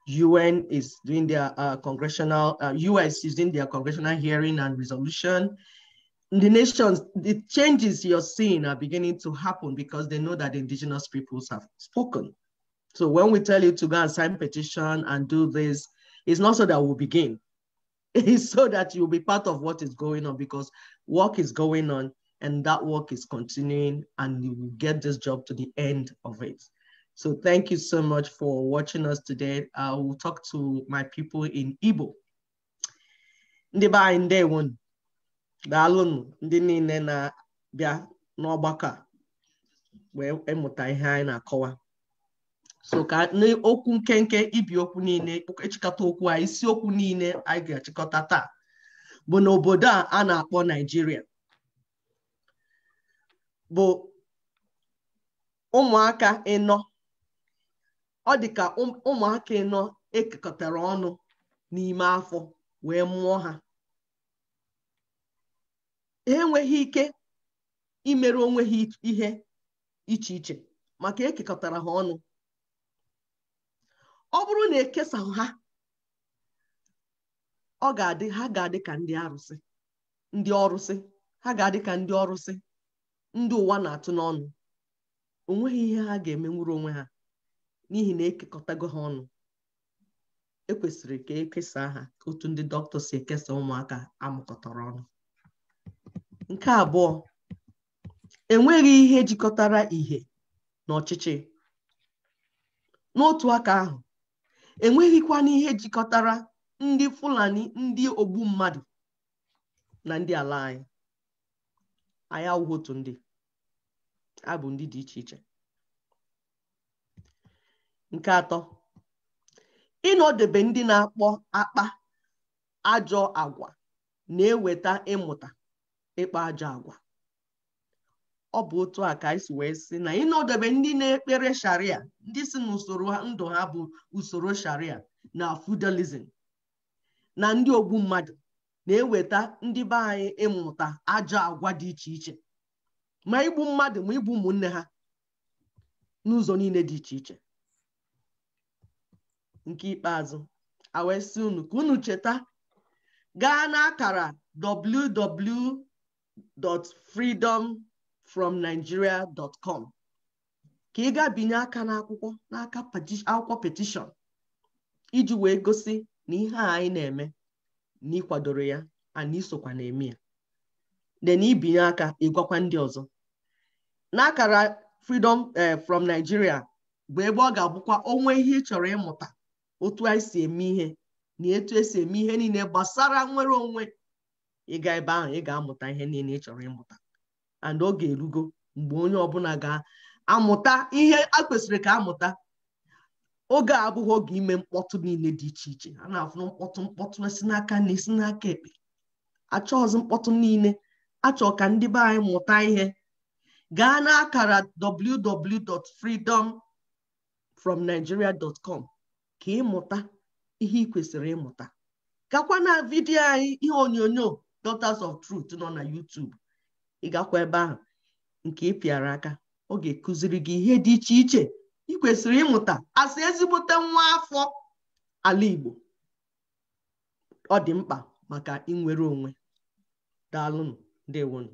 UN is doing their congressional, US is doing their congressional hearing and resolution. The nations, the changes you're seeing are beginning to happen because they know that the indigenous peoples have spoken. So when we tell you to go and sign petition and do this, it's not so that we'll begin. It's so that you'll be part of what is going on, because work is going on and that work is continuing, and you will get this job to the end of it. So thank you so much for watching us today. I will talk to my people in Igbo. Ndị be anyị ndewo, daalụnụ ndị niile na-bịa n'ọgbakọ wee ịmụta ihe anyị na-akọwa. So ka n'okwu nkenke ibi okwu niile, echịkọta okwu a, isi okwu niile anyị ga-achịkọta taa bụ na obodo a na-akpọ Nigeria bụ ụmụaka ịnọ. Ọ dị ka ụmụaka ịnọ ekekọtara ọnụ n'ime afọ wee mụọ ha. Ha enweghị ike imere onwe ha ihe iche iche maka ekekọtara ha ọnụ. Ọ bụrụ na ekesa ha, ha ga-adị ka ndị arụsị, ndị ọrụsị. Ha ga-adị ka ndị ọrụsị, ndị ụwa na-atụ n'ọnụ. O nweghị ihe ha ga-emenwuru onwe ha n'ihi na ekekọtago ha ọnụ. Ekwesịrị ka ekesa ha otu ndị dọkịta si ekesa ụmụaka amụkọtara ọnụ. Nke abụọ, enweghị ihe jikọtara ihe na ọchịchị. N'otu aka ahụ, enweghịkwa n'ihe jikọtara ndị Fulani, ndị ogbu mmadụ na ndị ala anyị. Anyị awụghị otu ndị, a bụ ndị dị iche iche. Nke atọ, ịnọdebe ndị na-akpọ akpa ajọ agwa na-eweta ịmụta ịkpa ajọ agwa. Ọ bụ otu a ka anyị si wee sị na ịnọdebe ndị na-ekpere sharia, ndị si na usoro ndụ ha bụ usoro sharia na feudalism, na ndị ogbu mmadụ na-eweta ndị be anyị ịmụta ajọ agwa dị iche iche, ma igbu mmadụ ma igbu ụmụnne ha n'ụzọ niile dị iche iche. Nke ikpeazụ, a wee sị unu ka unu cheta gaa n'akara www.freedomfromnigeria.com ka ị gaa binye aka n'akwụkwọ akwụkwọ petition iji wee gosi na ihe a anyị na-eme na ịkwadoro ya na isokwa na-eme ya. Then ibinye aka ịgwakwa ndị ọzọ. N'akara Freedom from Nigeria bụ ebe ọ ga-abụkwa onwe ihe ị chọrọ ịmụta otu anyị si eme ihe na etu esi eme ihe niile gbasara nnwere onwe. Ị ga ebe ahụ ị ga-amụta ihe niile ị chọrọ ịmụta, and oge erugo mgbe onye ọbụla ga-amụta ihe a kwesịrị ka amụta. Oge a abụghị oge ime mkpọtụ niile dị iche iche. A na-afụ mkpọtụ esi n'aka na esi n'aka ekpe. Achọghịzị mkpọtụ niile. Achọ ka ndị be anyị mụta ihe. Gaa n'akara www.freedomfromnigeria.com ka ịmụta ihe ị kwesịrị ịmụta. Gakwa na vidiyo anyị ihe onyonyo Daughters of Truth nọ na YouTube. Ị gakwa ebe ahụ nke ị pịara aka, ọ ga-ekụziri gị ihe dị iche iche ị kwesịrị ịmụta asị ezigbote nwa afọ ala Igbo. Ọ dị mkpa maka inwere onwe. Daalụnụ, ndewonu.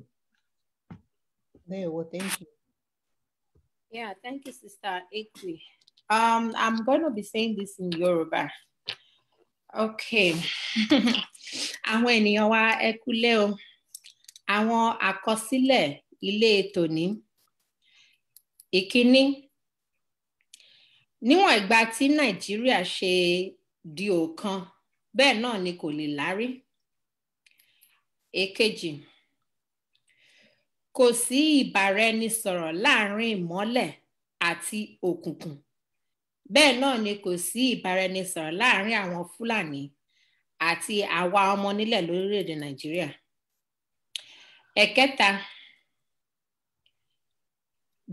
Ndewo, thank you. Yeah, thank you, Sister Ekwe. I'm going to be saying this in Yoruba. Okay. Àwọn ènìyàn wa ẹ kúlé o. Àwọn àkọsílẹ̀ ilé tòní. Ìkíní. Níwọ̀n ìgbà tí Nàìjíríà ṣe di ọ̀kan, bẹ́ẹ̀ náà ni kò lè lárí. Èkejì. Kò sí ìbáraẹnisọ̀rọ̀ láàrin ìmọ́lẹ̀ àti òkùnkùn. Bẹ́ẹ̀ náà ni kò sí ìbáraẹnisọ̀rọ̀ láàrin àwọn Fúlàní àti àwa ọmọ nílẹ̀ lórílẹ̀-èdè Nàìjíríà. Ẹ̀kẹta,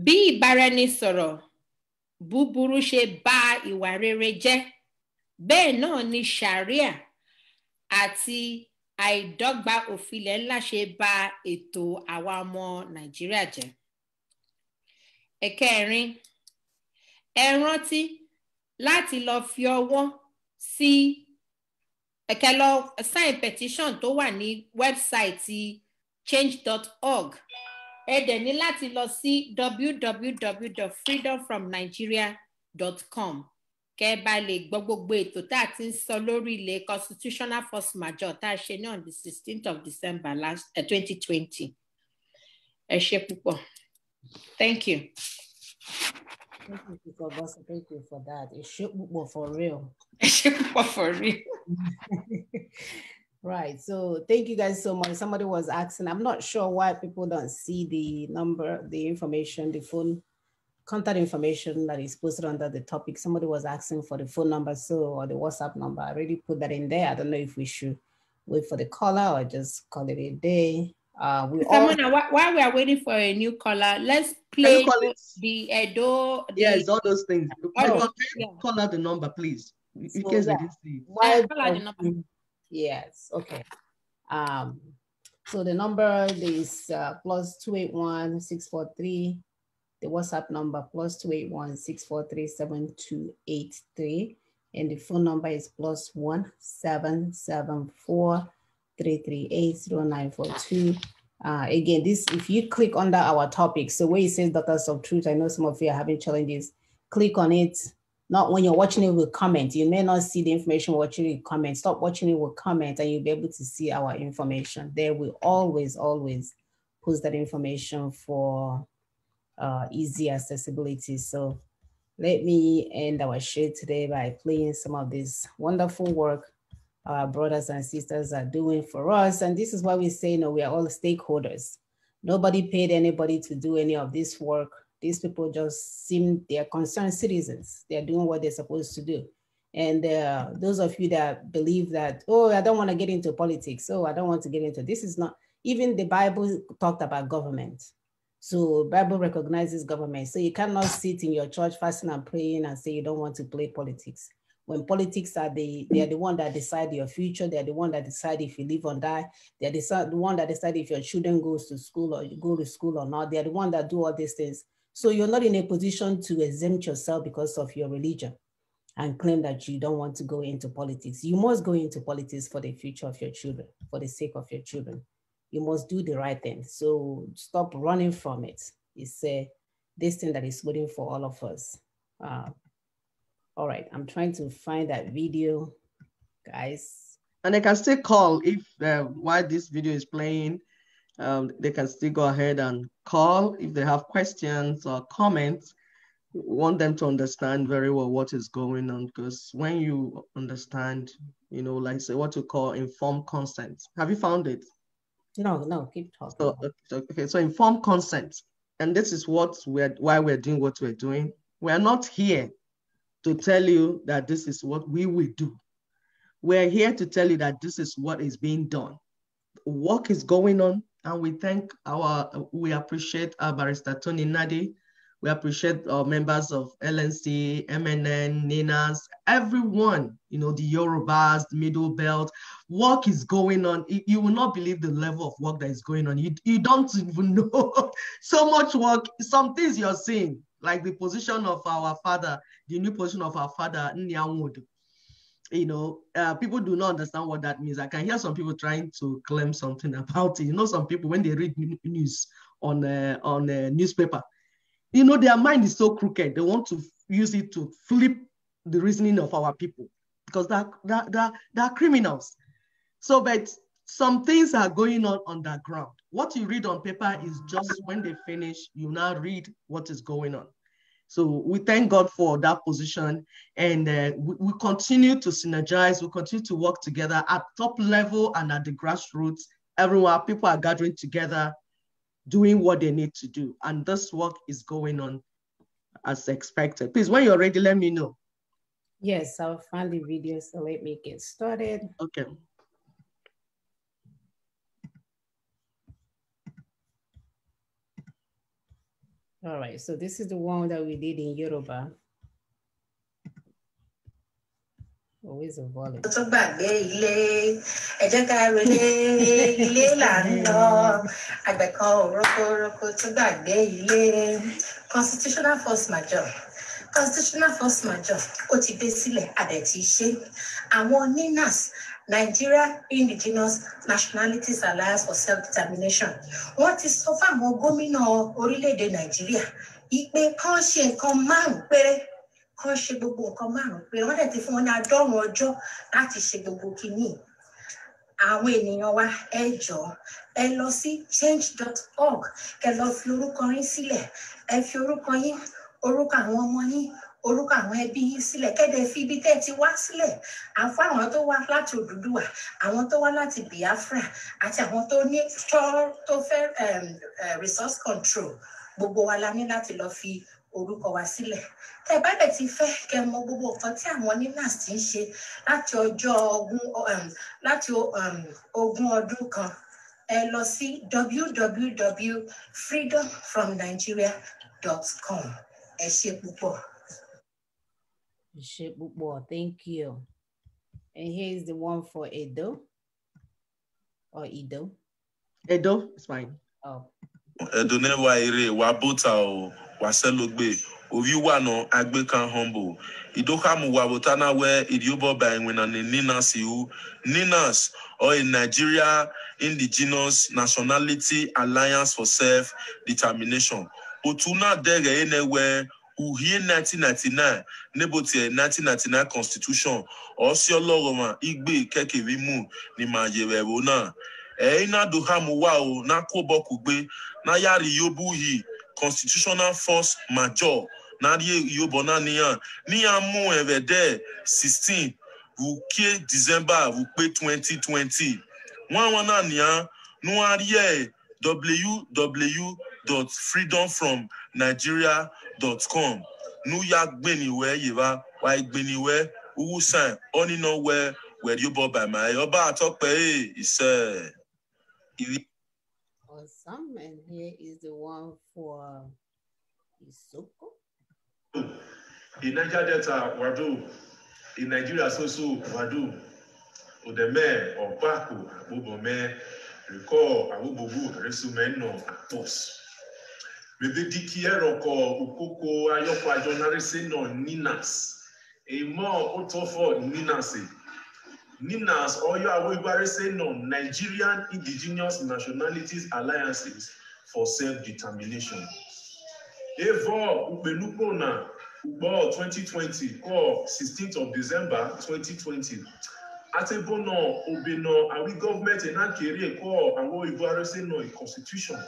bí ìbáraẹnisọ̀rọ̀ búburú ṣe bà ìwà rere jẹ́, bẹ́ẹ̀ náà ni Sharia àti àìdọ́gba òfilẹ̀ ńlá ṣe bà ètò àwa ọmọ Nàìjíríà jẹ́. Ẹ̀kẹrin, ẹ rántí láti lọ fi ọwọ́ sí lọ sign petition tó wà ní wẹ́bsáìtì change.org. Ẹ dẹ̀ ní láti lọ sí www.freedomfromnigeria.com kẹ́ bá lè gbọ́ gbogbo ètò tá a ti ń sọ lórí ilé constitutional force majeure tá a ṣe ní on the 16th of December 2020. Ẹ ṣé púpọ̀. Thank you. Thank you, Sister Bossa. Thank you for that. It should be for real. For real. Right. So thank you guys so much. Somebody was asking, I'm not sure why people don't see the number, the information, the phone contact information that is posted under the topic. Somebody was asking for the phone number, or the WhatsApp number. I already put that in there. I don't know if we should wait for the caller or just call it a day. While we are waiting for a new caller, let's play the Edo. Yes, all those things. Call out the number, please. In case I didn't see it. Yes, okay. So the number is plus 281-643. The WhatsApp number plus 281-643-7283. And the phone number is plus 1-774-338-0942. Again, if you click under our topic, so where it says Daughters of Truth, I know some of you are having challenges. Click on it. Not when you're watching it with comment. You may not see the information watching it with comment. Stop watching it with comment and you'll be able to see our information. There we always post that information for easy accessibility. So let me end our show today by playing some of this wonderful work our brothers and sisters are doing for us. And this is why we say, we are all stakeholders. Nobody paid anybody to do any of this work. These people just seem they're concerned citizens. They're doing what they're supposed to do. And those of you that believe that, oh, I don't want to get into politics. Oh, I don't want to get into this. Is not, even the Bible talked about government. So Bible recognizes government. So you cannot sit in your church fasting and praying and say you don't want to play politics. When politics are they are the one that decide your future. They're the one that decide if you live or die. They're the one that decide if your children goes to school or you go to school or not. They're the one that do all these things. So you're not in a position to exempt yourself because of your religion. and claim that you don't want to go into politics. You must go into politics for the future of your children, for the sake of your children. You must do the right thing. So stop running from it. It's this thing that is waiting for all of us. All right, I'm trying to find that video, guys. And they can still call if while this video is playing, they can still go ahead and call if they have questions or comments. We want them to understand very well what is going on, because when you understand, you know, like say what you call informed consent. Have you found it? No, keep talking. So informed consent. And this is why we're doing what we're doing. We're not here to tell you that this is what we will do. We're here to tell you that this is what is being done. Work is going on, and we appreciate our Barrister Tony Nadi. We appreciate our members of LNC, MNN, NINAS, everyone, you know, the Yorubas, the Middle Belt. Work is going on. You will not believe the level of work that is going on. You don't even know. So much work. Some things you're seeing, like the position of our father, the new position of our father, Nyamudu. You know, people do not understand what that means. I can hear some people trying to claim something about it. You know, some people, when they read news on a newspaper, you know, their mind is so crooked. They want to use it to flip the reasoning of our people, because they're criminals. So, but some things are going on underground. What you read on paper is just when they finish, you now read what is going on. So we thank God for that position, and we continue to synergize. We continue to work together at top level and at the grassroots. Everywhere people are gathering together, doing what they need to do. And this work is going on as expected. Please, when you're ready, let me know. Yes, I'll find the video, so let me get started. Okay. All right, so this is the one that we did in Yoruba. Always a volume. Constitutional force majeure. Constitutional force majeure. Otibesile adetiche. Àwọn NINAS, Nigeria Indigenous Nationalities Alliance for Self-Determination. Wọ́n ti sọ fún àwọn gómìnà orílẹ̀-èdè Nàìjíríà ìpè kan ṣe nǹkan márùn-ún péré. Kan ṣe gbogbo nǹkan márùn-ún péré. Wọ́n dẹ̀ ti fún wọn ní 70 ọjọ́ láti ṣe gbogbo kìíní. Àwọn ènìyàn wa ẹ jọ̀ọ́ ẹ lọ sí change.org, ẹ lọ fi orúkọ yín sílẹ̀, ẹ fi orúkọ yín, orúkọ àwọn ọmọ yín, orúkọ àwọn ẹbí yín sílẹ̀, kẹ́dẹ̀ fi ibi tẹ́ ti wá sílẹ̀. Àfọ àwọn tó wá láti Odùduwà, àwọn tó wá láti Biafra, àti àwọn tó ní tó fẹ́ resource control, gbogbo wa la ní láti lọ fi orúkọ wa sílẹ̀. Tẹ́ bá dẹ̀ ti fẹ́ kẹ́ mọ̀ gbogbo nǹkan tí àwọn NINAS ti ń ṣe láti ogún ọdún kan, ẹ lọ sí www.freedomfromnigeria.com. Ẹ ṣé púpọ̀. Ẹ ṣé púpọ̀, thank you. And here is the one for Edo. Or Edo? Edo, it's fine. Oh. Edo ne wa ire wa bota o wa selogbe. Oviwa no agbe kan humble. Idokamu wa botana we idiobo by when an NINAS NINAS or a Nigeria Indigenous Nationality Alliance for Self-Determination. Otuna dege enewe uhiye 1999 nebotie 1999 Constitution or sioloroma igbe keke vimu ni majewe wona. Ina dohamu wa o na kobokugbe na yari yobuhi Constitutional Force Majeure. Nadie Yobona Nian Mo Evede 16 vous qui December vous pay 2020. Wana Nian Noarie www.freedomfromnigeria.com. New York Beniwe Yeva why Beniwe who sign only know where you bought by my Oba talk pay is Awesome, and here is the one for Isoko. In Niger Delta, Wadu. In Nigeria, so Wadu. Odeme, or Baku, Abubome, Recall, Abubu, Resumeno, Post. Maybe Dikiero, Ukoko, Ayoko, Jonarese, no NINAS. A more Otofo Ninase. Ninas Oyo Awibare say no Nigerian Indigenous Nationalities Alliances for Self-Determination. Evo Ubenupona Ubo 2020 call 16th of December 2020. Atebono Obeno Awi government and career call Awo Ibare say no constitution.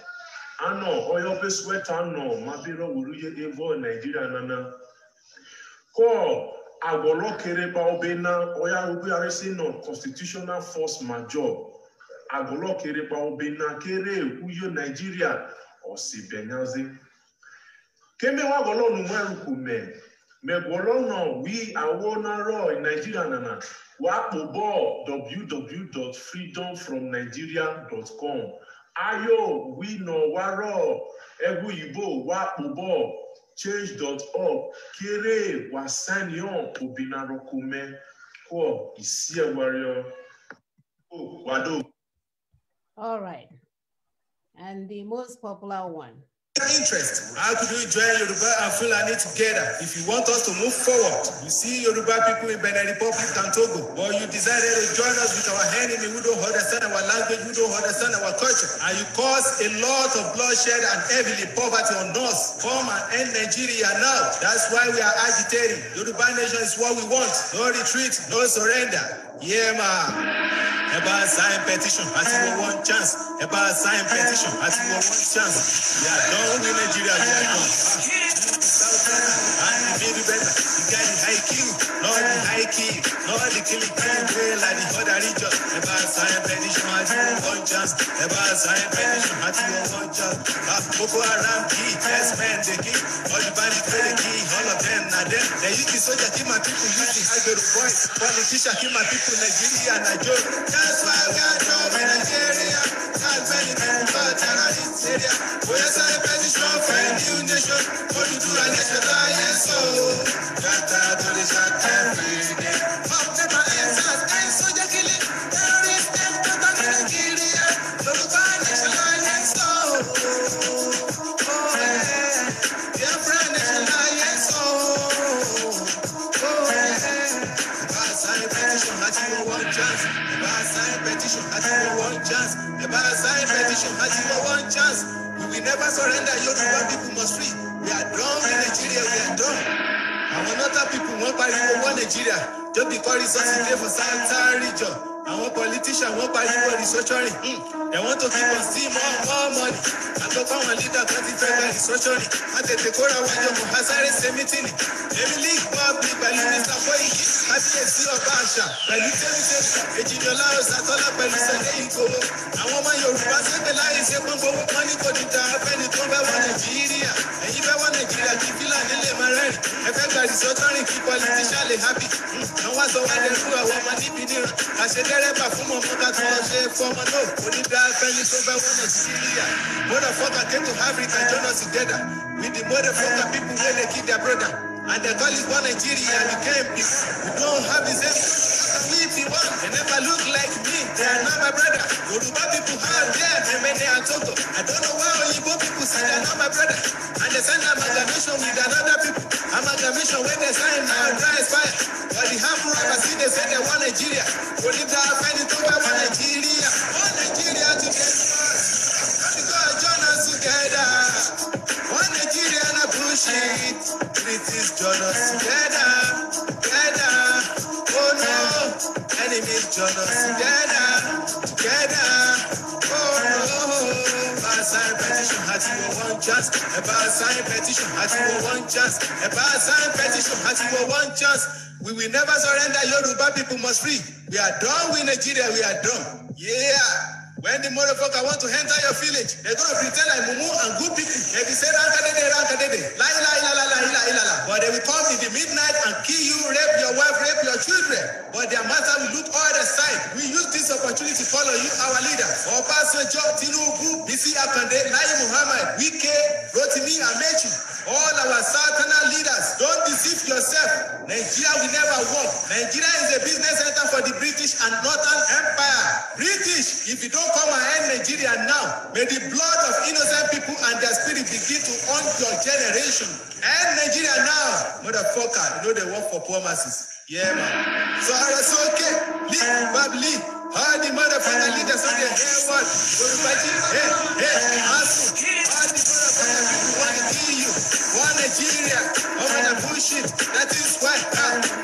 Ano Oyo Pesweta no Mabiro Uruye Evo Nigeria Nana. Call Agolo Kereba Obena Oya Ubare say no constitutional force major. Agolo Kereba Obena Kere Uyo Nigeria or Sibenyaze. Keme Wagolo Numerukume. Megwolono we awona ro in Nigeria nana. Wapobo www.freedomfromnigeria.com. Ayo we no waro egu ibo wapobo change.org kere wasanyon obinarokume ko isi warrior wado. All right. And the most popular one. Interest. How could we join Yoruba and Fulani together? If you want us to move forward, you see Yoruba people in Benin Republic and Togo, but you decided to join us with our enemy who don't understand our language, who don't understand our culture, and you cause a lot of bloodshed and heavily poverty on us. Come and end Nigeria now. That's why we are agitating. Yoruba nation is what we want. No retreat, no surrender. Yeah, man. About sign petition, as you one chance. About sign petition, as you one chance. We are done with Nigeria, we are done. And you feel better. You got the high king, not the high key, not the killing way like the other region. About sign petition, as you one chance. About sign petition, as you one chance. Boko Haram key, yes man, the key. All the bandits play the key, all of them are them. They use the soldier, keep my people using Agro voice. Politician, keep my people Nigeria and Nigeria. That's why we are from Nigeria. That's many people are terrorists area. We are saying petition for a new nation. What you do and get your lions so. That to the shot every day. Up to my answers and soldier killing. Terrorists and total Nigeria. Yoruba nation lions so. Oh yeah. Dear friend nation lions so. Oh yeah. Sign petition, as you one chance. Sign petition, as you one chance. Sign petition, as you one chance. We will never surrender. Yoruba people must free. We are done with Nigeria. We are done. Our other people won't buy one Nigeria just because resources there for Southern region. Our politicians won't buy restructuring. They want to keep on stealing more money. And to come and lead the country federal restructuring. And they take over with your Hazare Semitini. Emily Public by Minister Boy. Àbíyèsí ọba àṣà pẹ̀lú tẹ́lifíṣẹ́ èjìdọ́lá ọ̀sàtọ́lá pẹ̀lú sẹ́lẹ̀ ìkòwò àwọn ọmọ Yorùbá ṣẹ́gbẹ̀ láyé ṣe pọ́npọ́wọ́ wọn ní kò ní ta afẹ́ni tó bẹ́ wọ Nàìjíríà ẹ̀yin bẹ́ wọ Nàìjíríà kí Fúlàní lè máa rẹ́rìn ẹ̀fẹ́ gbàdí sọ́tọ́rìn kí politician lè happy àwọn àṣọ wa lè fún àwọn ọmọ níbi níran àṣedẹ́rẹ́bà fún mọ̀mọ́ ká tó wọ́n ṣe fọmọ náà onídàá afẹ́ni tó bẹ́ wọ Nàìjíríà motherfucker came to Africa and join us together with the motherfucker people wey dey kill their brother. And they call it one Nigeria and became peace. We don't have the same. We the one. They never look like me. They are not my brother. Yoruba people have them. And many are Togo. I don't know why Oyibo people say they are not my brother. And they send amalgamation with another people. Amalgamation when they sign now dry as fire. But the half robbers see they say they want Nigeria. Only that find it over one Nigeria. One Nigeria together. God join us together. One Nigeria and a bullshit. British join us together. Oh no, enemies join us together. Oh no, sign petition, has you one chance. Sign petition, has you one chance. Sign petition, has you one chance. We will never surrender. Yoruba people must free. We are done with Nigeria. We are done. Yeah. When the motherfucker want to enter your village, they're going to pretend like Mumu and good people. They will say, but they will come in the midnight and kill you, rape your wife, rape your children. But their master will look all the side. We use this opportunity to follow you, our leader. Obasanjo, Tinubu, Bisi Akande, Lai Muhammad, Wike, Rotimi, Amechi. All our Southern leaders, don't deceive yourself. Nigeria will never work. Nigeria is a business center for the British and Northern Empire. British, if you don't come and end Nigeria now, may the blood of innocent people and their spirit begin to haunt your generation. End Nigeria now, motherfucker. You know they work for poor masses. Yeah, man. So it's okay. Leave, Babli. All the motherfucker leaders on the air one. Hey, hustle. All the motherfucker people want to kill you. One Nigeria. Over the bullshit. That is why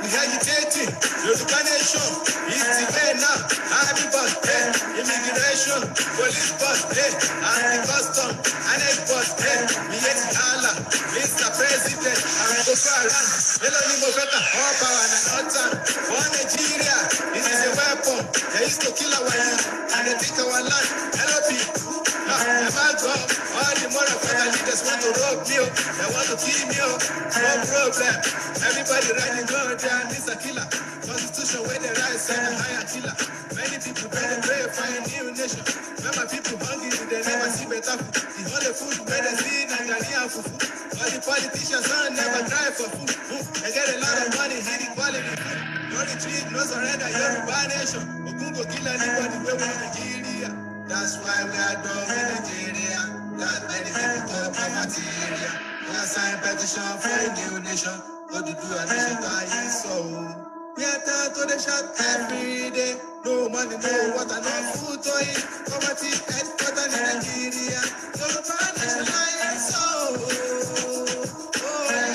we agitating. Yoruba nation. It's the way now. Happy birthday. Immigration. Police birthday. Anti-custom. Anti-export. We hate Allah. Mr. President. I'm so far around. Melody Mofeta. All power and all time. One Nigeria. It is a weapon. They used to kill our youth. And they take our land. Hello people. All the motherfucker leaders want to rob me. They want to kill me. No problem. Everybody riding go down. This a killer. Constitution where the right side a higher killer. Many people pray for a new nation. Remember people hungry, they never see better food. The only food where they see Nigeria fufu. All the politicians never try for food. They get a lot of money, hit the quality food. No retreat, no surrender, Yoruba nation. Ogungo kill anybody where we Nigeria. That's why we are done with Nigeria. That many people talk about material. We are signing petition for a new nation. What to do a nation dying so. We are tired to the shot every day. No money, no water, no food to eat. Poverty, headquarters in Nigeria. Yoruba nation dying so. Oh, yeah.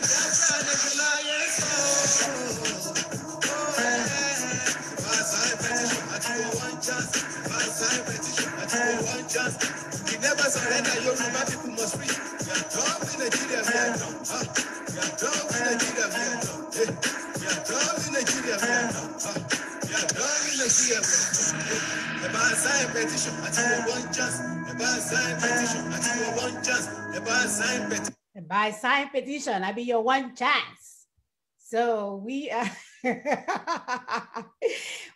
That's our nation dying so. Oh, yeah. Sign petition, I do one chance. Sign petition, I do one chance. We never surrender, Yoruba people must free. We are done with Nigeria, we are done. We are done with Nigeria, we are done. We are done with Nigeria, we are done. We are done with Nigeria, we are done. Never sign petition, I do one chance. Never sign petition, I do one chance. Never sign petition. By sign petition, I be your one chance. So we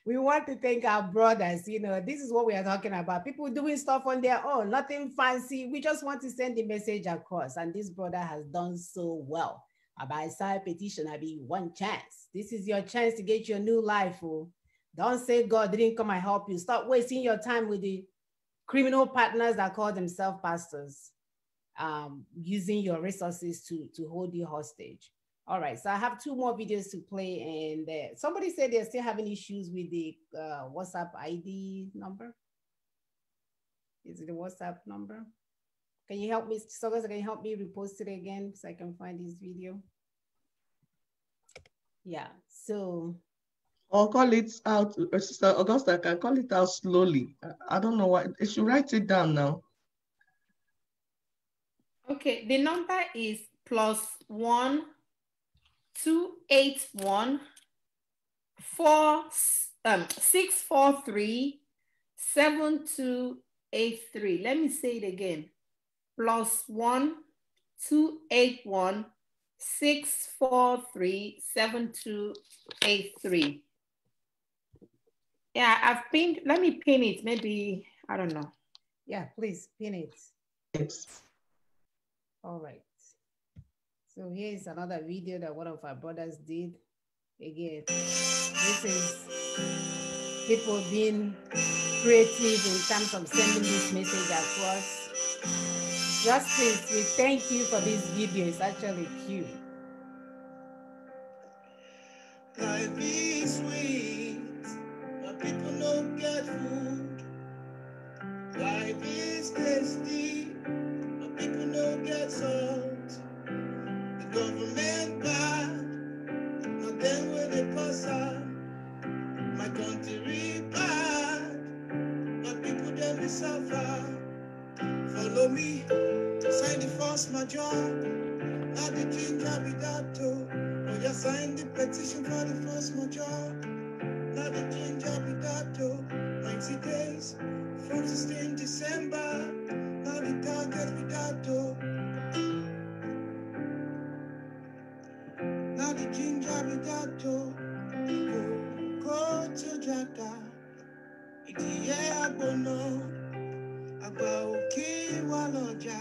we want to thank our brothers. You know, this is what we are talking about. People doing stuff on their own, nothing fancy. We just want to send the message across. And this brother has done so well. By sign petition, I be one chance. This is your chance to get your new life. Oh. Don't say God didn't come and help you. Stop wasting your time with the criminal partners that call themselves pastors, using your resources to hold you hostage. All right, so I have two more videos to play, and somebody said they're still having issues with the WhatsApp ID number. Is it the WhatsApp number? Can you help me, Sogas, can you help me repost it again so I can find this video? Yeah, so. Or call it out, Sister Augusta can call it out slowly. I don't know why, you should write it down now. Okay, the number is +1 281 643 7283. Let me say it again. +1 281 643 7283. Yeah, I've pinned. Let me pin it. Maybe, I don't know. Yeah, please pin it. Yes. All right. So here's another video that one of our brothers did. Again, this is people being creative in terms of sending this message across. Justice, we thank you for this video. It's actually cute. Life is sweet, but people don't get food. Life is tasty, but people don't get salt. The government bad, not them when they pass out. My country bad, but people them they suffer. Follow me, sign the force major. Not the ginger without toe. Oh, you sign the petition for the force major. Not the ginger without toe. 90 days from 16 December. Not the target without toe. Not the ginger without toe. Go to Jada. It's yeah, bono. About okay, waloja.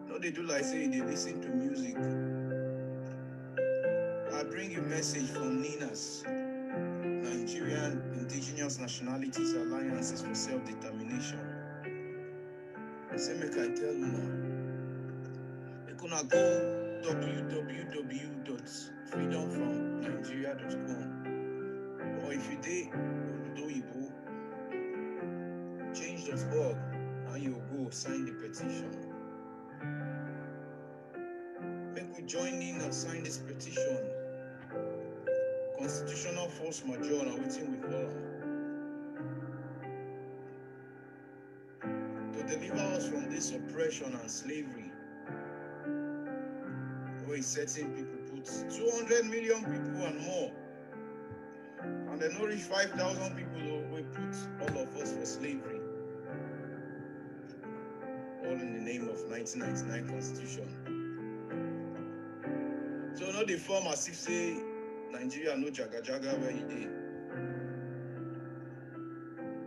No, they do like say they listen to music. I bring you message from NINAS, Nigerian Indigenous Nationalities Alliances for Self-Determination. I say make I tell you now. You gonna go www.freedomfromnigeria.com, or if you did Odoyibo, change.org, and you'll go sign the petition. Make we join in and sign this petition. Constitutional force majeure, and waiting we call them. To deliver us from this oppression and slavery, where certain people put 200 million people and more, and then only 5,000 people we put all of us for slavery, all in the name of 1999 Constitution. So no they form as if say Nigeria no jaga jaga where you did.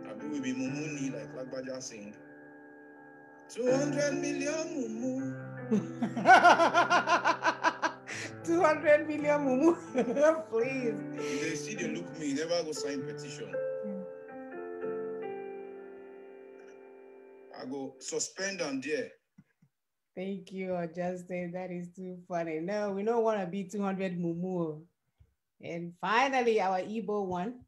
Abi we be mumuni like Lagbaja sing. 200 million mumu. 200 million mumu. Please. If they see they look me, never go sign petition. I go suspend and there. Thank you, Justin. That is too funny. No, we don't want to be 200 mumu. And finally, our Igbo one.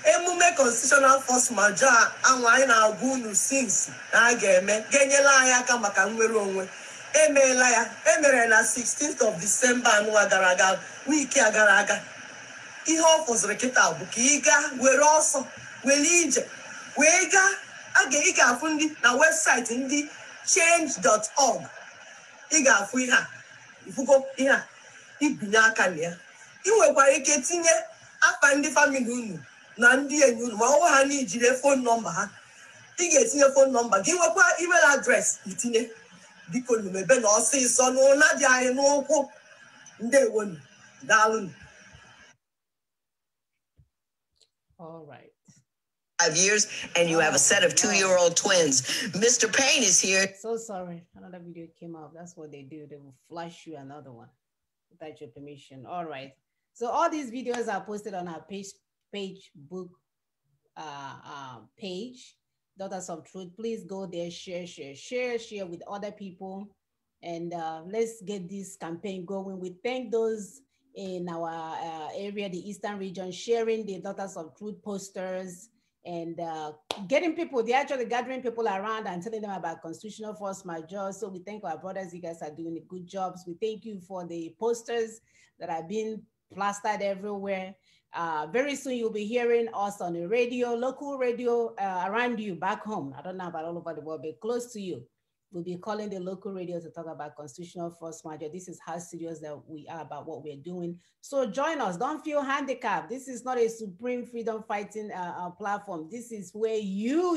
Emume constitutional force majeure anwa na agunu since na ga-eme genyela anya aka maka nwere onwe emeela ya emere na 16th of December anwa gara aga wiki agara aga ihe ọ fọziri kịta bụ ka ị gaa were ọsọ were ije wee gaa ị ga-afụ ndị na webụsaịtị ndị change.org ị ga-afụ ihe a ifugo ihe a ibinye aka na ya ị nwekwara ike tinye afa ndị famili unu na ndị enyi unu ma ọ ha na ijire phone number ha ị ga-etinye phone number gị nwekwa email address itinye biko numebe na ọsịsọ n'ụna dị anyị n'ụkwụ ndewonu daalụ. All right. 5 years, and you have a set of 2-year-old twins. Mr. Payne is here. So sorry, another video came up. That's what they do. They will flash you another one without your permission. All right. So all these videos are posted on our Facebook page, Daughters of Truth. Please go there, share with other people, and let's get this campaign going. We thank those in our area, the Eastern region, sharing the Daughters of Truth posters and getting people, they're actually gathering people around and telling them about constitutional force majeure. So we thank our brothers, you guys are doing good jobs. We thank you for the posters that are being plastered everywhere. Very soon you'll be hearing us on the radio, local radio around you, back home. I don't know about all over the world, but close to you. We'll be calling the local radio to talk about constitutional force majeure. This is how serious that we are about what we're doing. So join us. Don't feel handicapped. This is not a supreme freedom fighting platform. This is where you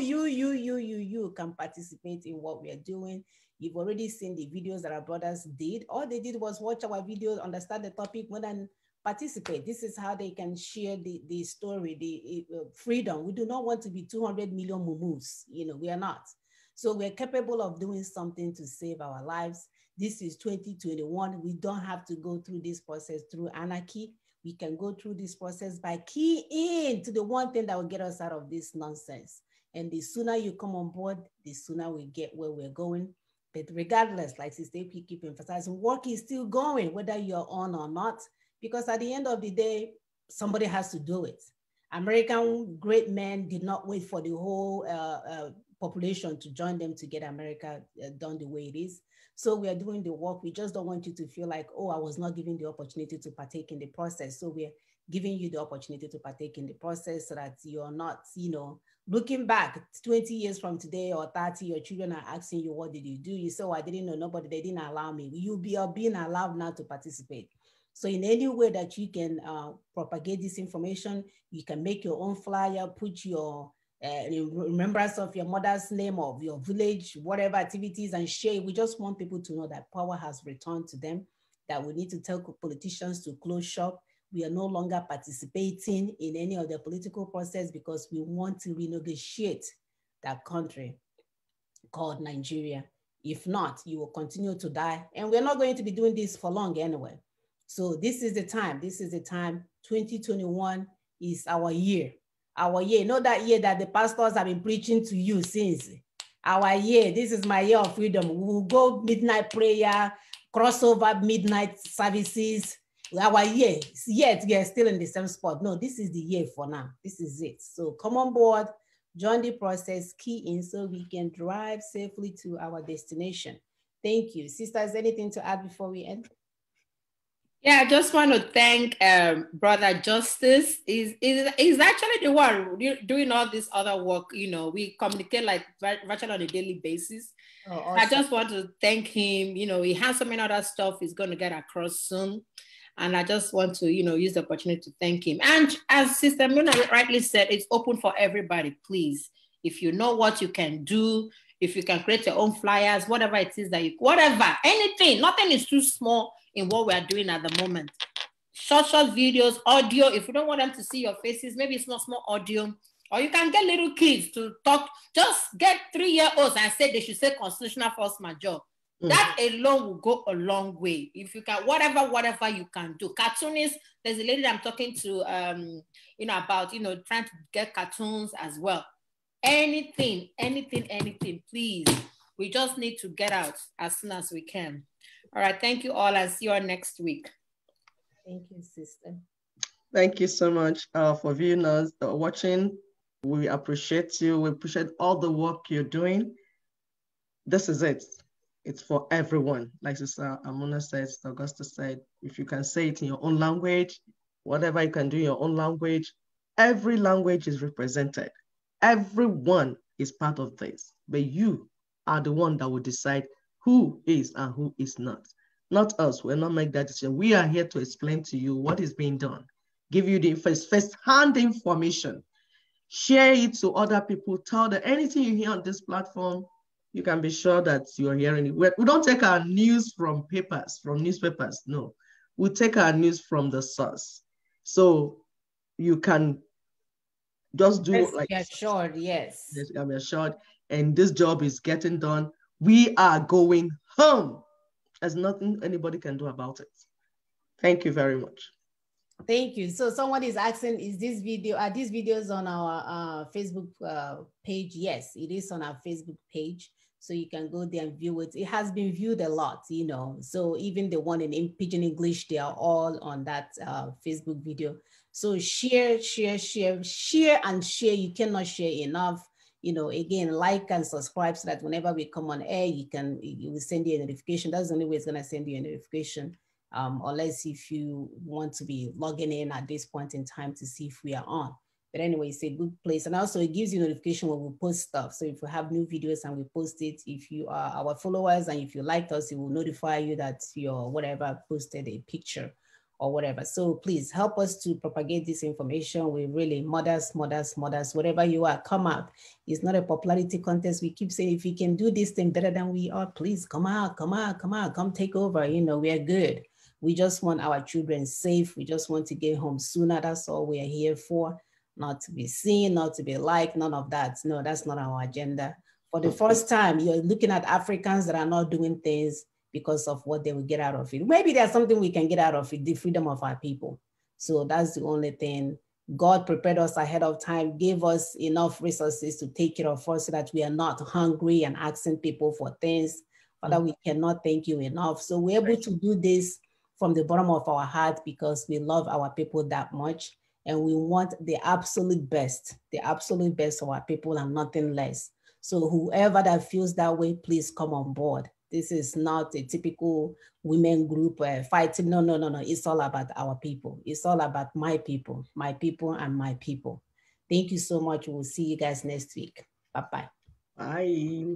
can participate in what we're doing. You've already seen the videos that our brothers did. All they did was watch our videos, understand the topic more than participate. This is how they can share the story, the freedom. We do not want to be 200 million mumus. You know, we are not. So we're capable of doing something to save our lives. This is 2021. We don't have to go through this process through anarchy. We can go through this process by keying in to the one thing that will get us out of this nonsense. And the sooner you come on board, the sooner we get where we're going. But regardless, like Sister P keep emphasizing, work is still going, whether you're on or not, because at the end of the day, somebody has to do it. American great men did not wait for the whole population to join them to get America done the way it is. So we are doing the work. We just don't want you to feel like, oh, I was not given the opportunity to partake in the process. So we're giving you the opportunity to partake in the process so that you're not, you know, looking back 20 years from today or 30, your children are asking you, what did you do? You say, oh, I didn't know, nobody, they didn't allow me. You'll be being allowed now to participate. So in any way that you can propagate this information, you can make your own flyer, put your in remembrance of your mother's name, of your village, whatever activities, and share. We just want people to know that power has returned to them, that we need to tell politicians to close shop. We are no longer participating in any of the political process because we want to renegotiate that country called Nigeria. If not, you will continue to die. And we're not going to be doing this for long anyway. So this is the time. This is the time. 2021 is our year. Our year, not that year that the pastors have been preaching to you since. Our year, this is my year of freedom. We will go midnight prayer, crossover midnight services. Our year, yet we are still in the same spot. No, this is the year for now. This is it. So come on board, join the process, key in so we can drive safely to our destination. Thank you. Sisters, anything to add before we end? Yeah, I just want to thank Brother Justice. He's actually the one doing all this other work. You know, we communicate like virtually on a daily basis. Oh, awesome. I just want to thank him. You know, he has so many other stuff he's going to get across soon. And I just want to, you know, use the opportunity to thank him. And as Sister Muna rightly said, it's open for everybody, please. If you know what you can do, if you can create your own flyers, whatever it is that you, whatever, anything, nothing is too small in what we are doing at the moment. Short videos, audio, if you don't want them to see your faces, maybe it's not small audio, or you can get little kids to talk, just get 3-year-olds and say they should say constitutional force majeure. That alone will go a long way. If you can, whatever you can do. Cartoonists, there's a lady that I'm talking to, you know, about, you know, trying to get cartoons as well. Anything, please. We just need to get out as soon as we can. All right, thank you all. I'll see you all next week. Thank you, sister. Thank you so much for viewing us, watching. We appreciate you. We appreciate all the work you're doing. This is it. It's for everyone. Like Sister Amuna said, Sister Augusta said, if you can say it in your own language, whatever you can do in your own language, every language is represented. Everyone is part of this, but you are the one that will decide who is and who is not. Not us. We'll not make that decision. We are here to explain to you what is being done, give you the first-hand information, share it to other people, tell them anything you hear on this platform, you can be sure that you're hearing it. We don't take our news from papers, from newspapers, no. We take our news from the source. So you can just do yes, like— be assured, yes. Yes, you can be assured. And this job is getting done. We are going home. There's nothing anybody can do about it. Thank you very much. Thank you. So someone is asking, is this video, are these videos on our Facebook page? Yes, it is on our Facebook page. So you can go there and view it. It has been viewed a lot, you know. So even the one in Pidgin English, they are all on that Facebook video. So share. You cannot share enough. You know, again, like and subscribe so that whenever we come on air, it will send you a notification. That's the only way it's going to send you a notification. Unless if you want to be logging in at this point in time to see if we are on. But anyway, it's a good place. And also it gives you notification when we post stuff. So if we have new videos and we post it, if you are our followers and if you liked us, it will notify you that your whatever posted a picture or whatever. So please help us to propagate this information. We really, mothers, whatever you are, come out. It's not a popularity contest. We keep saying, if you can do this thing better than we are, please come out, come take over. You know, we are good. We just want our children safe. We just want to get home sooner. That's all we are here for. Not to be seen, not to be liked, none of that. No, that's not our agenda. For the first time, you're looking at Africans that are not doing things because of what they will get out of it. Maybe there's something we can get out of it, the freedom of our people. So that's the only thing. God prepared us ahead of time, gave us enough resources to take care of us so that we are not hungry and asking people for things. Father, we cannot thank you enough. So we're able to do this from the bottom of our heart because we love our people that much. And we want the absolute best of our people and nothing less. So whoever that feels that way, please come on board. This is not a typical women group fighting. No. It's all about our people. It's all about my people and my people. Thank you so much. We'll see you guys next week. Bye-bye. Bye.